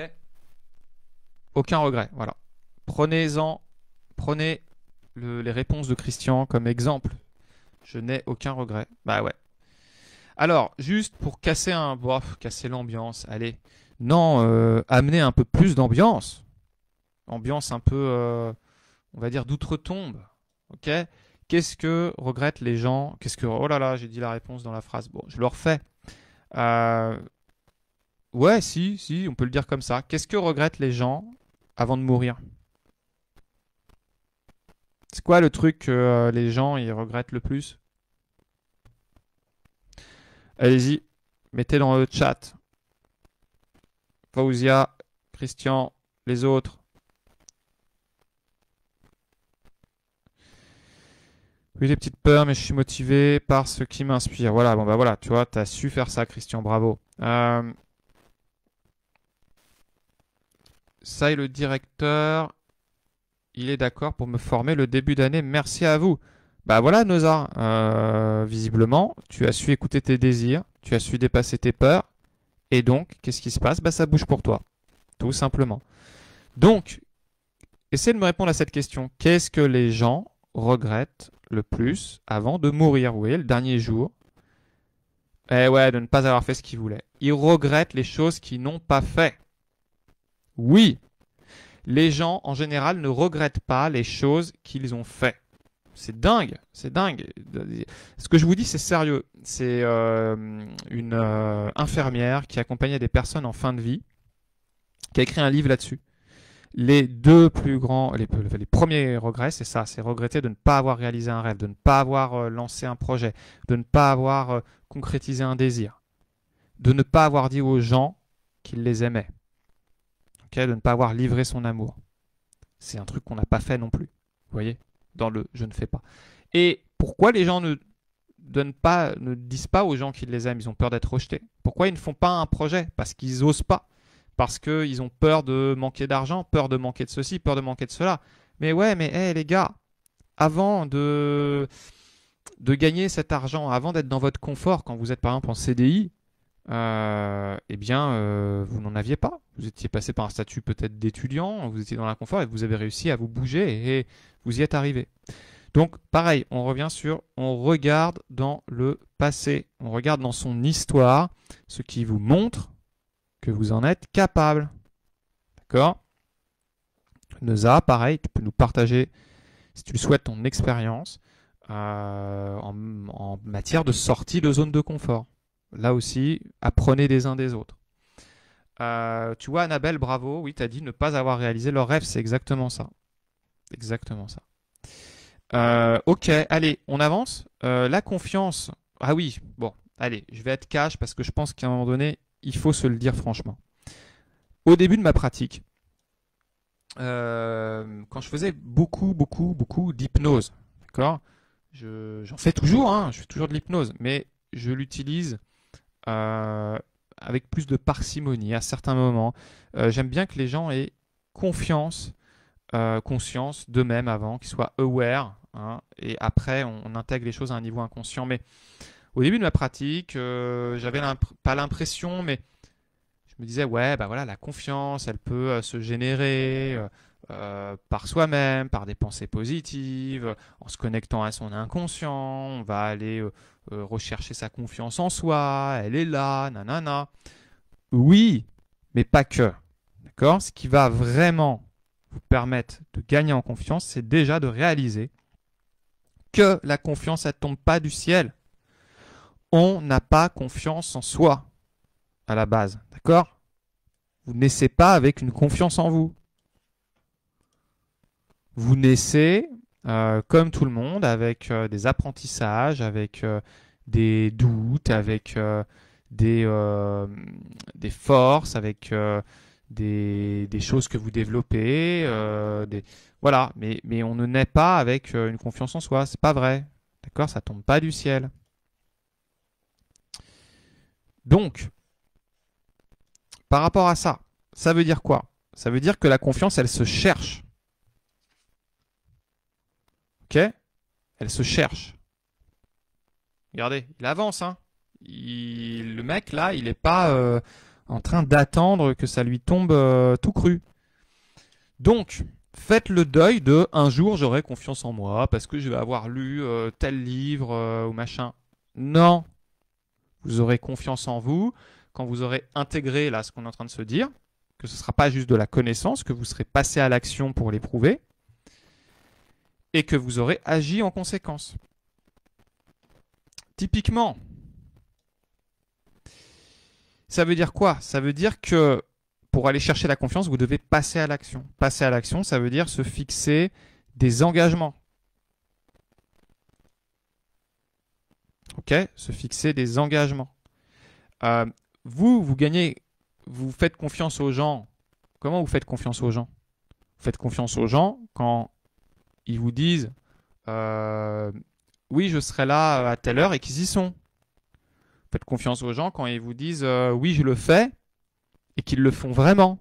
Aucun regret, voilà. Prenez-en, prenez les réponses de Christian comme exemple. Je n'ai aucun regret. Bah ouais. Alors, juste pour casser casser l'ambiance, allez. Non, amener un peu plus d'ambiance. Ambiance un peu, on va dire, d'outre-tombe. Ok? Qu'est-ce que regrettent les gens? Oh là là, j'ai dit la réponse dans la phrase. Bon, je le refais. Ouais, si, on peut le dire comme ça. Qu'est-ce que regrettent les gens avant de mourir? C'est quoi le truc que les gens ils regrettent le plus? Allez-y, mettez dans le chat. Faouzia, Christian, les autres. Oui, des petites peurs, mais je suis motivé par ce qui m'inspire. Voilà, bon bah voilà, tu vois, t'as su faire ça, Christian, bravo. Ça et le directeur, il est d'accord pour me former le début d'année. Merci à vous. Bah voilà, Noza, visiblement, tu as su écouter tes désirs, tu as su dépasser tes peurs, et donc, qu'est-ce qui se passe? Bah ça bouge pour toi, tout simplement. Donc, essayez de me répondre à cette question. Qu'est-ce que les gens regrettent le plus avant de mourir? Vous voyez, le dernier jour, eh ouais, de ne pas avoir fait ce qu'ils voulaient. Ils regrettent les choses qu'ils n'ont pas fait. Oui, les gens, en général, ne regrettent pas les choses qu'ils ont fait. C'est dingue, c'est dingue. Ce que je vous dis, c'est sérieux. C'est une infirmière qui accompagnait des personnes en fin de vie, qui a écrit un livre là-dessus. Les deux plus grands, les premiers regrets, c'est ça, c'est regretter de ne pas avoir réalisé un rêve, de ne pas avoir lancé un projet, de ne pas avoir concrétisé un désir, de ne pas avoir dit aux gens qu'il les aimait, okay, de ne pas avoir livré son amour. C'est un truc qu'on n'a pas fait non plus, vous voyez, dans le « je ne fais pas ». Et pourquoi les gens ne disent pas aux gens qu'ils les aiment? Ils ont peur d'être rejetés. Pourquoi ils ne font pas un projet? Parce qu'ils n'osent pas. Parce qu'ils ont peur de manquer d'argent, peur de manquer de ceci, peur de manquer de cela. Mais ouais, mais hey, les gars, avant de gagner cet argent, avant d'être dans votre confort, quand vous êtes par exemple en CDI, eh bien, vous n'en aviez pas. Vous étiez passé par un statut peut-être d'étudiant, vous étiez dans l'inconfort et vous avez réussi à vous bouger et vous y êtes arrivé. Donc, pareil, on regarde dans le passé, on regarde dans son histoire ce qui vous montre que vous en êtes capable. D'accord? Neuza, pareil, tu peux nous partager, si tu le souhaites, ton expérience en matière de sortie de zone de confort. Là aussi, apprenez des uns des autres. Tu vois, Annabelle, bravo, oui, tu as dit ne pas avoir réalisé leur rêve, c'est exactement ça. Exactement ça. Ok, allez, on avance. La confiance. Ah oui, bon, allez, je vais être cash parce que je pense qu'à un moment donné, il faut se le dire franchement. Au début de ma pratique, quand je faisais beaucoup d'hypnose, d'accord, j'en fais toujours, hein, je fais toujours de l'hypnose, mais je l'utilise avec plus de parcimonie à certains moments. J'aime bien que les gens aient conscience d'eux-mêmes avant, qu'ils soient aware hein, et après on intègre les choses à un niveau inconscient. Mais au début de ma pratique, j'avais pas l'impression, mais je me disais, ouais, bah voilà, la confiance, elle peut se générer par soi-même, par des pensées positives, en se connectant à son inconscient. On va aller rechercher sa confiance en soi, elle est là, nanana. Oui, mais pas que. D'accord? Ce qui va vraiment vous permettre de gagner en confiance, c'est déjà de réaliser que la confiance, elle ne tombe pas du ciel. On n'a pas confiance en soi à la base. D'accord? Vous naissez pas avec une confiance en vous. Vous naissez, comme tout le monde, avec des apprentissages, avec des doutes, avec des forces, avec des choses que vous développez. Voilà, mais on ne naît pas avec une confiance en soi. C'est pas vrai. D'accord? Ça tombe pas du ciel. Donc, par rapport à ça, ça veut dire quoi? Ça veut dire que la confiance, elle se cherche. Ok? Elle se cherche. Regardez, il avance, hein. Le mec, là, il n'est pas en train d'attendre que ça lui tombe tout cru. Donc, faites le deuil de un jour, j'aurai confiance en moi parce que je vais avoir lu tel livre ou machin. Non. Vous aurez confiance en vous quand vous aurez intégré là ce qu'on est en train de se dire, que ce ne sera pas juste de la connaissance, que vous serez passé à l'action pour l'éprouver et que vous aurez agi en conséquence. Typiquement, ça veut dire quoi? Ça veut dire que pour aller chercher la confiance, vous devez passer à l'action. Passer à l'action, ça veut dire se fixer des engagements. Ok? Se fixer des engagements. Vous gagnez, vous faites confiance aux gens. Comment vous faites confiance aux gens? Vous faites confiance aux gens quand ils vous disent oui, je serai là à telle heure et qu'ils y sont. Faites confiance aux gens quand ils vous disent oui, je le fais et qu'ils le font vraiment.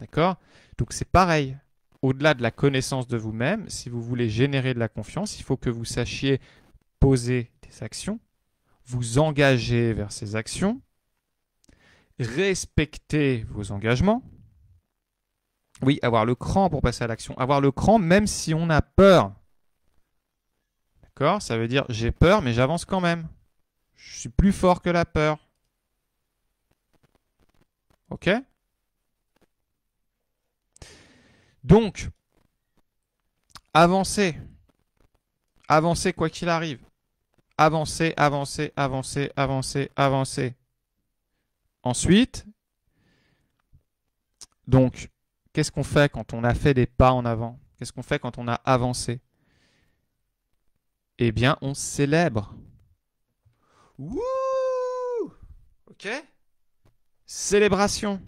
D'accord? Donc c'est pareil. Au-delà de la connaissance de vous-même, si vous voulez générer de la confiance, il faut que vous sachiez poser des actions, vous engager vers ces actions, respecter vos engagements. Oui, avoir le cran pour passer à l'action. Avoir le cran même si on a peur. D'accord? Ça veut dire j'ai peur mais j'avance quand même. Je suis plus fort que la peur. Ok? Donc, avancez. Avancez quoi qu'il arrive. Avancez, avancez, avancez, avancez, avancez. Ensuite, donc, qu'est-ce qu'on fait quand on a fait des pas en avant? Qu'est-ce qu'on fait quand on a avancé? Eh bien, on célèbre. Wouh! Ok? Célébration.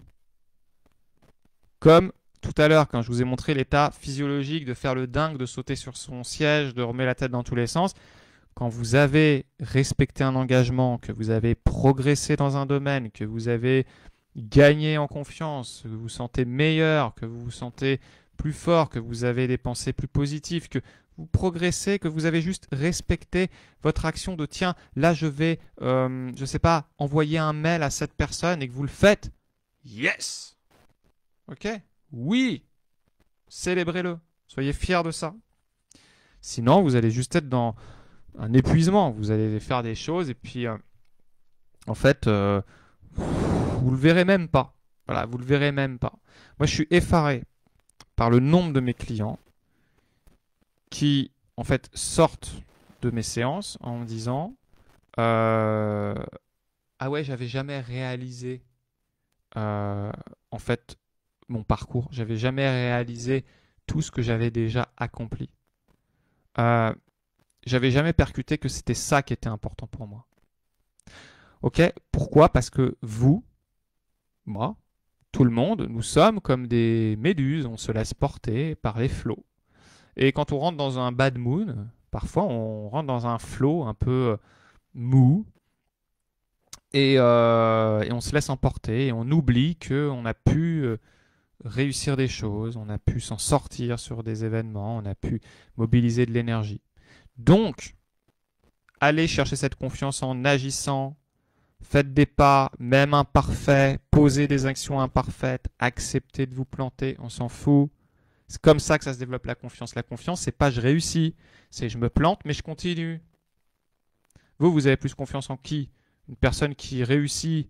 Comme tout à l'heure, quand je vous ai montré l'état physiologique de faire le dingue, de sauter sur son siège, de remettre la tête dans tous les sens, quand vous avez respecté un engagement, que vous avez progressé dans un domaine, que vous avez gagné en confiance, que vous vous sentez meilleur, que vous vous sentez plus fort, que vous avez des pensées plus positives, que vous progressez, que vous avez juste respecté votre action de tiens, là je vais, je sais pas, envoyer un mail à cette personne et que vous le faites. Yes! Ok? Oui! Célébrez-le. Soyez fiers de ça. Sinon, vous allez juste être dans un épuisement. Vous allez faire des choses et puis, en fait, vous le verrez même pas. Voilà, vous le verrez même pas. Moi, je suis effaré par le nombre de mes clients qui, en fait, sortent de mes séances en me disant ah ouais, j'avais jamais réalisé en fait mon parcours. J'avais jamais réalisé tout ce que j'avais déjà accompli. J'avais jamais percuté que c'était ça qui était important pour moi. Ok? Pourquoi? Parce que vous, moi, tout le monde, nous sommes comme des méduses. On se laisse porter par les flots. Et quand on rentre dans un bad mood, parfois on rentre dans un flow un peu mou et on se laisse emporter et on oublie qu'on a pu réussir des choses, on a pu s'en sortir sur des événements, on a pu mobiliser de l'énergie. Donc, allez chercher cette confiance en agissant, faites des pas, même imparfaits, posez des actions imparfaites, acceptez de vous planter, on s'en fout. C'est comme ça que ça se développe la confiance. La confiance, c'est pas je réussis, c'est je me plante mais je continue. Vous avez plus confiance en qui? Une personne qui réussit,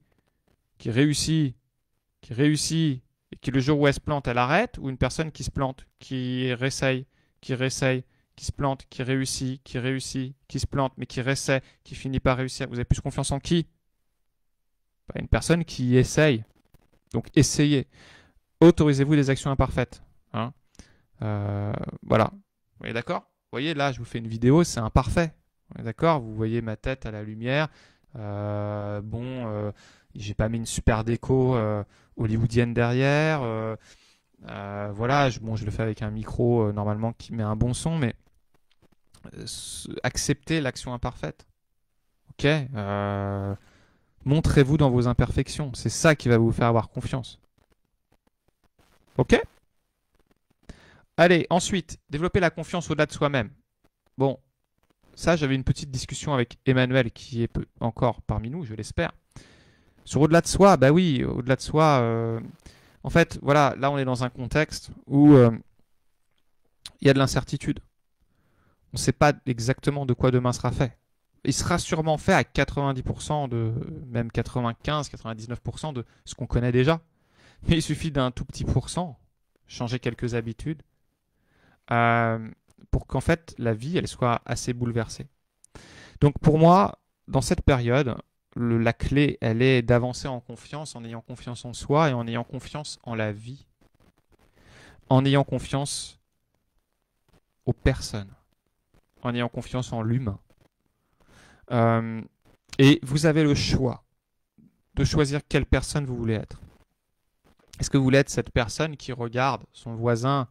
qui réussit, qui réussit, et qui le jour où elle se plante, elle arrête, ou une personne qui se plante, qui réessaye, qui se plante, qui réussit, qui se plante, mais qui réessaie, qui finit par réussir. Vous avez plus confiance en qui? Une personne qui essaye. Donc essayez. Autorisez-vous des actions imparfaites. Hein. Voilà. Vous voyez d'accord? Vous voyez, là, je vous fais une vidéo, c'est imparfait. D'accord? Vous voyez ma tête à la lumière. J'ai pas mis une super déco hollywoodienne derrière. Voilà, je le fais avec un micro normalement qui met un bon son, mais acceptez l'action imparfaite. Ok? Montrez-vous dans vos imperfections. C'est ça qui va vous faire avoir confiance. Ok? Allez, ensuite, développer la confiance au-delà de soi-même. Bon, ça, j'avais une petite discussion avec Emmanuel qui est encore parmi nous, je l'espère. Sur au-delà de soi, bah oui, au-delà de soi, en fait, voilà, là on est dans un contexte où il y a de l'incertitude. On ne sait pas exactement de quoi demain sera fait. Il sera sûrement fait à 90%, même 95, 99% de ce qu'on connaît déjà. Mais il suffit d'un tout petit pourcent, changer quelques habitudes, pour qu'en fait la vie elle soit assez bouleversée. Donc pour moi, dans cette période, la clé elle est d'avancer en confiance, en ayant confiance en soi et en ayant confiance en la vie, en ayant confiance aux personnes, en ayant confiance en l'humain. Et vous avez le choix de choisir quelle personne vous voulez être. Est-ce que vous voulez être cette personne qui regarde son voisin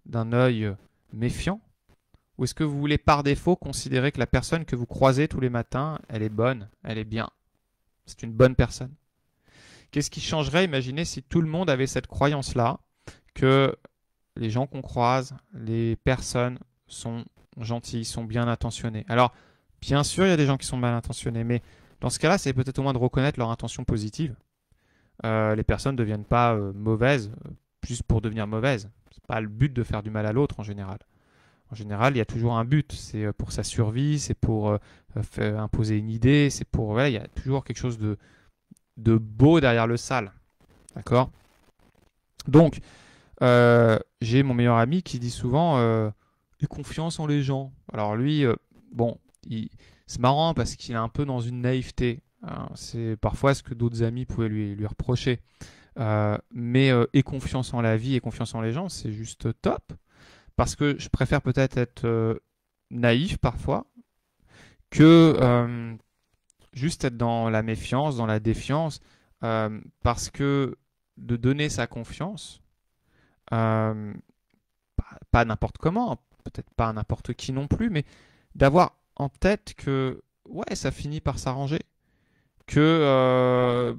d'un œil méfiant? Ou est-ce que vous voulez par défaut considérer que la personne que vous croisez tous les matins, elle est bonne, elle est bien, c'est une bonne personne? Qu'est-ce qui changerait, imaginez, si tout le monde avait cette croyance-là, que les gens qu'on croise, les personnes sont gentilles, sont bien intentionnés? Alors, bien sûr, il y a des gens qui sont mal intentionnés, mais dans ce cas-là, c'est peut-être au moins de reconnaître leur intention positive. Les personnes ne deviennent pas mauvaises juste pour devenir mauvaises. C'est pas le but de faire du mal à l'autre en général. En général, il y a toujours un but. C'est pour sa survie, c'est pour imposer une idée, c'est pour... Ouais, il y a toujours quelque chose de beau derrière le sale. D'accord? Donc, j'ai mon meilleur ami qui dit souvent aie confiance en les gens. Alors lui, c'est marrant parce qu'il est un peu dans une naïveté. Hein. C'est parfois ce que d'autres amis pouvaient lui reprocher. Mais aie confiance en la vie et confiance en les gens, c'est juste top. Parce que je préfère peut-être être naïf parfois que juste être dans la méfiance, dans la défiance. Parce que de donner sa confiance, pas n'importe comment, peut-être pas à n'importe qui non plus, mais d'avoir en tête que ouais, ça finit par s'arranger, que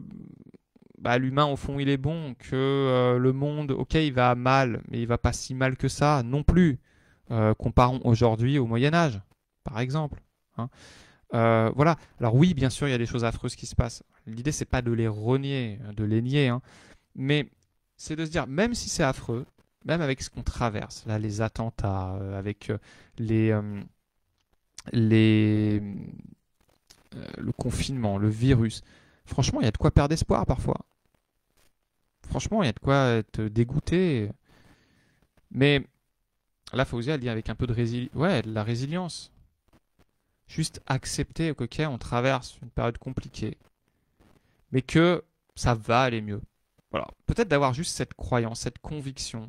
l'humain au fond il est bon, que le monde, ok, il va mal, mais il va pas si mal que ça non plus. Comparons aujourd'hui au Moyen Âge, par exemple. Hein. Voilà. Alors oui, bien sûr, il y a des choses affreuses qui se passent. L'idée c'est pas de les renier, de les nier, hein, mais c'est de se dire, même si c'est affreux, même avec ce qu'on traverse, là, les attentats, avec le confinement, le virus, franchement, il y a de quoi perdre espoir parfois. Franchement, il y a de quoi être dégoûté. Mais là, Fawzia, elle dit avec un peu de la résilience. Juste accepter que, on traverse une période compliquée, mais que ça va aller mieux. Voilà. Peut-être d'avoir juste cette croyance, cette conviction,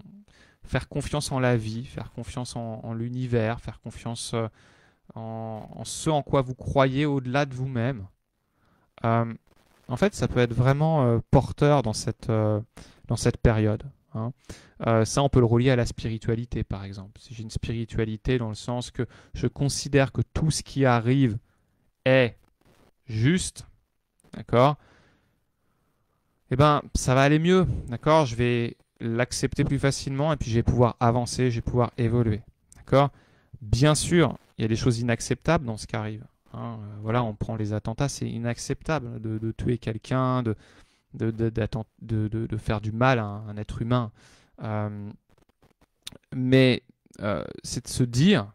faire confiance en la vie, faire confiance en l'univers, faire confiance en ce en quoi vous croyez au-delà de vous-même. En fait, ça peut être vraiment porteur dans cette période. Hein. Ça, on peut le relier à la spiritualité, par exemple. Si j'ai une spiritualité dans le sens que je considère que tout ce qui arrive est juste, d'accord, eh ben, ça va aller mieux, d'accord. Je vais l'accepter plus facilement et puis je vais pouvoir avancer, je vais pouvoir évoluer. D'accord? Bien sûr, il y a des choses inacceptables dans ce qui arrive. Hein. Voilà, on prend les attentats, c'est inacceptable de tuer quelqu'un, de faire du mal à un être humain. Mais c'est de se dire,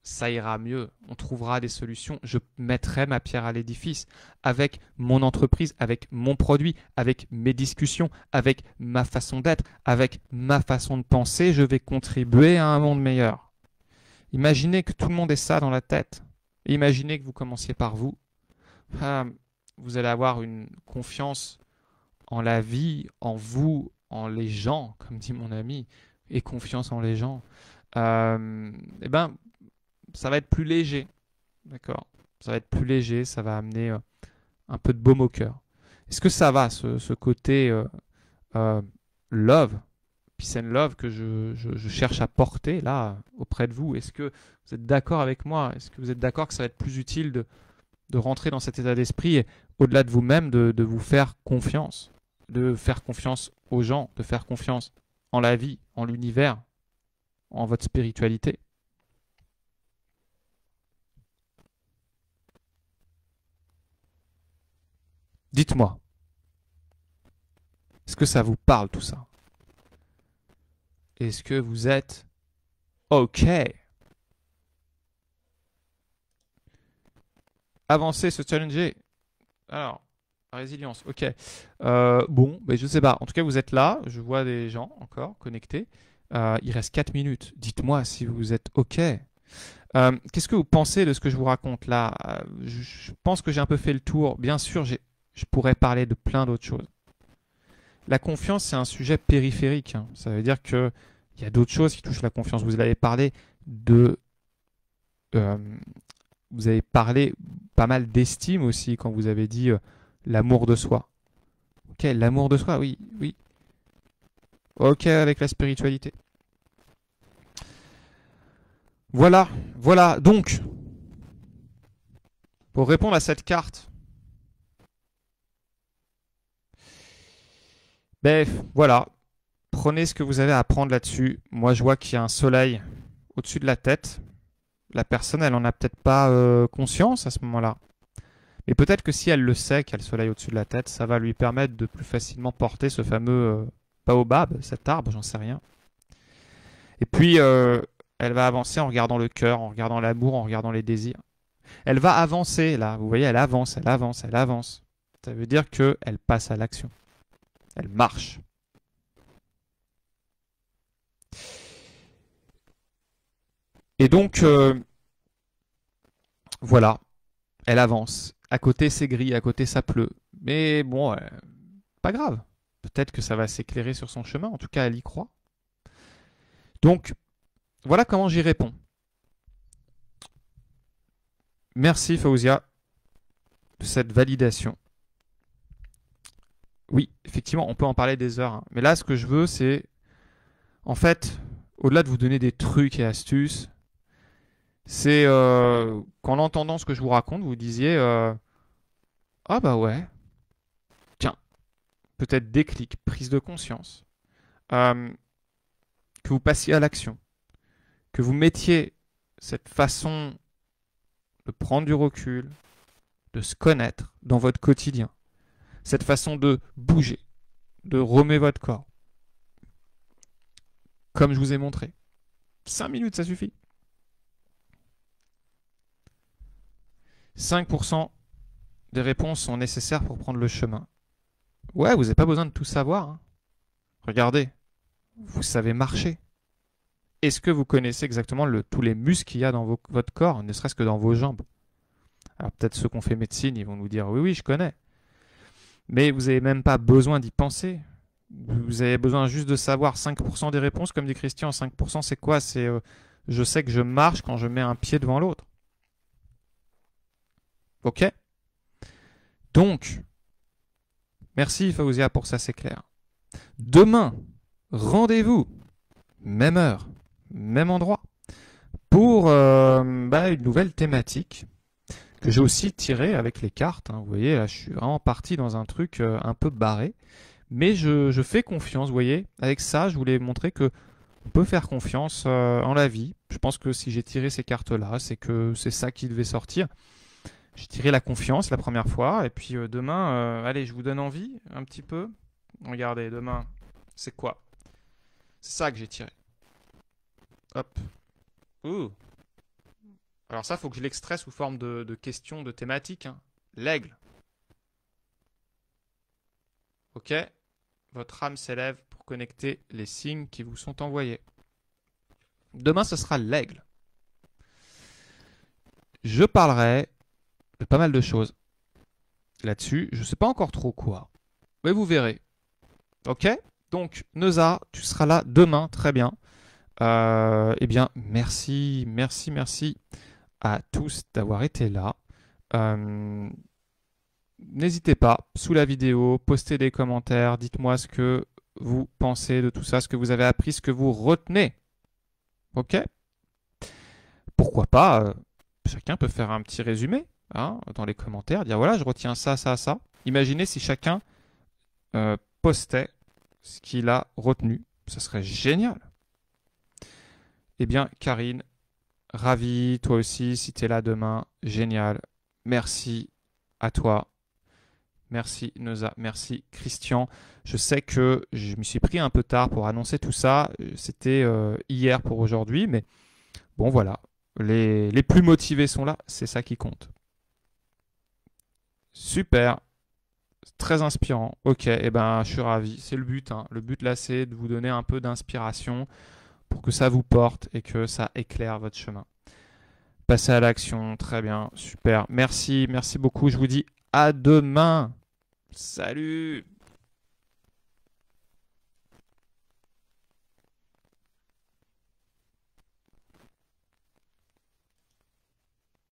ça ira mieux, on trouvera des solutions, je mettrai ma pierre à l'édifice avec mon entreprise, avec mon produit, avec mes discussions, avec ma façon d'être, avec ma façon de penser, je vais contribuer à un monde meilleur. Imaginez que tout le monde ait ça dans la tête. Imaginez que vous commenciez par vous. Vous allez avoir une confiance en la vie, en vous, en les gens, comme dit mon ami, et confiance en les gens. Eh ben, ça va être plus léger, d'accord? Ça va être plus léger, ça va amener un peu de baume au cœur. Est-ce que ça va, ce côté love, peace and love que je cherche à porter là auprès de vous? Est-ce que vous êtes d'accord avec moi? Est-ce que vous êtes d'accord que ça va être plus utile de rentrer dans cet état d'esprit et au-delà de vous-même, de vous faire confiance aux gens, de faire confiance en la vie, en l'univers, en votre spiritualité? Dites-moi, est-ce que ça vous parle tout ça? Est-ce que vous êtes OK? Avancer, se challenger. Alors, résilience, OK. Bon, je ne sais pas. En tout cas, vous êtes là. Je vois des gens encore connectés. Il reste 4 minutes. Dites-moi si vous êtes OK. Qu'est-ce que vous pensez de ce que je vous raconte là? Je pense que j'ai un peu fait le tour. Bien sûr, je pourrais parler de plein d'autres choses. La confiance, c'est un sujet périphérique. Hein. Ça veut dire qu'il y a d'autres choses qui touchent la confiance. Vous avez parlé vous avez parlé pas mal d'estime aussi quand vous avez dit l'amour de soi. Ok, l'amour de soi, oui, oui. Ok, avec la spiritualité. Voilà, voilà. Donc, pour répondre à cette carte, voilà. Prenez ce que vous avez à prendre là-dessus. Moi, je vois qu'il y a un soleil au-dessus de la tête. La personne, elle en a peut-être pas conscience à ce moment-là. Mais peut-être que si elle le sait qu'il y a le soleil au-dessus de la tête, ça va lui permettre de plus facilement porter ce fameux baobab, cet arbre, j'en sais rien. Et puis, elle va avancer en regardant le cœur, en regardant l'amour, en regardant les désirs. Elle va avancer, là. Vous voyez, elle avance, elle avance, elle avance. Ça veut dire qu'elle passe à l'action. Elle marche. Et donc, voilà, elle avance. À côté, c'est gris, à côté, ça pleut. Mais bon, pas grave. Peut-être que ça va s'éclairer sur son chemin. En tout cas, elle y croit. Donc, voilà comment j'y réponds. Merci, Faouzia, de cette validation. Oui, effectivement, on peut en parler des heures. Hein. Mais là, ce que je veux, c'est, en fait, au-delà de vous donner des trucs et astuces, c'est qu'en entendant ce que je vous raconte, vous disiez ah bah ouais, tiens, peut-être déclic, prise de conscience, que vous passiez à l'action, que vous mettiez cette façon de prendre du recul, de se connaître dans votre quotidien, cette façon de bouger, de remuer votre corps, comme je vous ai montré. 5 minutes, ça suffit. 5% des réponses sont nécessaires pour prendre le chemin. Ouais, vous n'avez pas besoin de tout savoir. Hein. Regardez, vous savez marcher. Est-ce que vous connaissez exactement tous les muscles qu'il y a dans votre corps, ne serait-ce que dans vos jambes? Alors peut-être ceux qui ont fait médecine, ils vont nous dire oui, oui, je connais. Mais vous n'avez même pas besoin d'y penser. Vous avez besoin juste de savoir 5% des réponses, comme dit Christian. 5% c'est quoi? C'est je sais que je marche quand je mets un pied devant l'autre. Ok? Donc, merci Faouzia pour ça, c'est clair. Demain, rendez-vous, même heure, même endroit, pour une nouvelle thématique que j'ai aussi tirée avec les cartes. Hein. Vous voyez, là, je suis vraiment parti dans un truc un peu barré. Mais je fais confiance, vous voyez. Avec ça, je voulais montrer que on peut faire confiance en la vie. Je pense que si j'ai tiré ces cartes-là, c'est que c'est ça qui devait sortir. J'ai tiré la confiance la première fois. Et puis demain, allez, je vous donne envie un petit peu. Regardez, demain, c'est quoi? C'est ça que j'ai tiré. Hop. Ouh. Alors ça, faut que je l'extrais sous forme de questions, de thématiques, hein. L'aigle. Ok. Votre âme s'élève pour connecter les signes qui vous sont envoyés. Demain, ce sera l'aigle. Je parlerai de pas mal de choses là-dessus. Je ne sais pas encore trop quoi. Mais vous verrez. Ok. Donc, Neuza, tu seras là demain. Très bien. Eh bien, merci, merci, merci à tous d'avoir été là. N'hésitez pas, sous la vidéo, postez des commentaires, dites-moi ce que vous pensez de tout ça, ce que vous avez appris, ce que vous retenez. Ok? Pourquoi pas, chacun peut faire un petit résumé hein, dans les commentaires, dire voilà, je retiens ça, ça, ça. Imaginez si chacun postait ce qu'il a retenu. Ce serait génial. Eh bien, Karine, ravi, toi aussi, si tu es là demain, génial. Merci à toi. Merci Neuza, merci Christian. Je sais que je me suis pris un peu tard pour annoncer tout ça. C'était hier pour aujourd'hui, mais bon voilà. Les plus motivés sont là, c'est ça qui compte. Super, très inspirant. Ok, eh ben je suis ravi. C'est le but, hein. Le but là, c'est de vous donner un peu d'inspiration pour que ça vous porte et que ça éclaire votre chemin. Passez à l'action, très bien, super. Merci, merci beaucoup. Je vous dis à demain. Salut!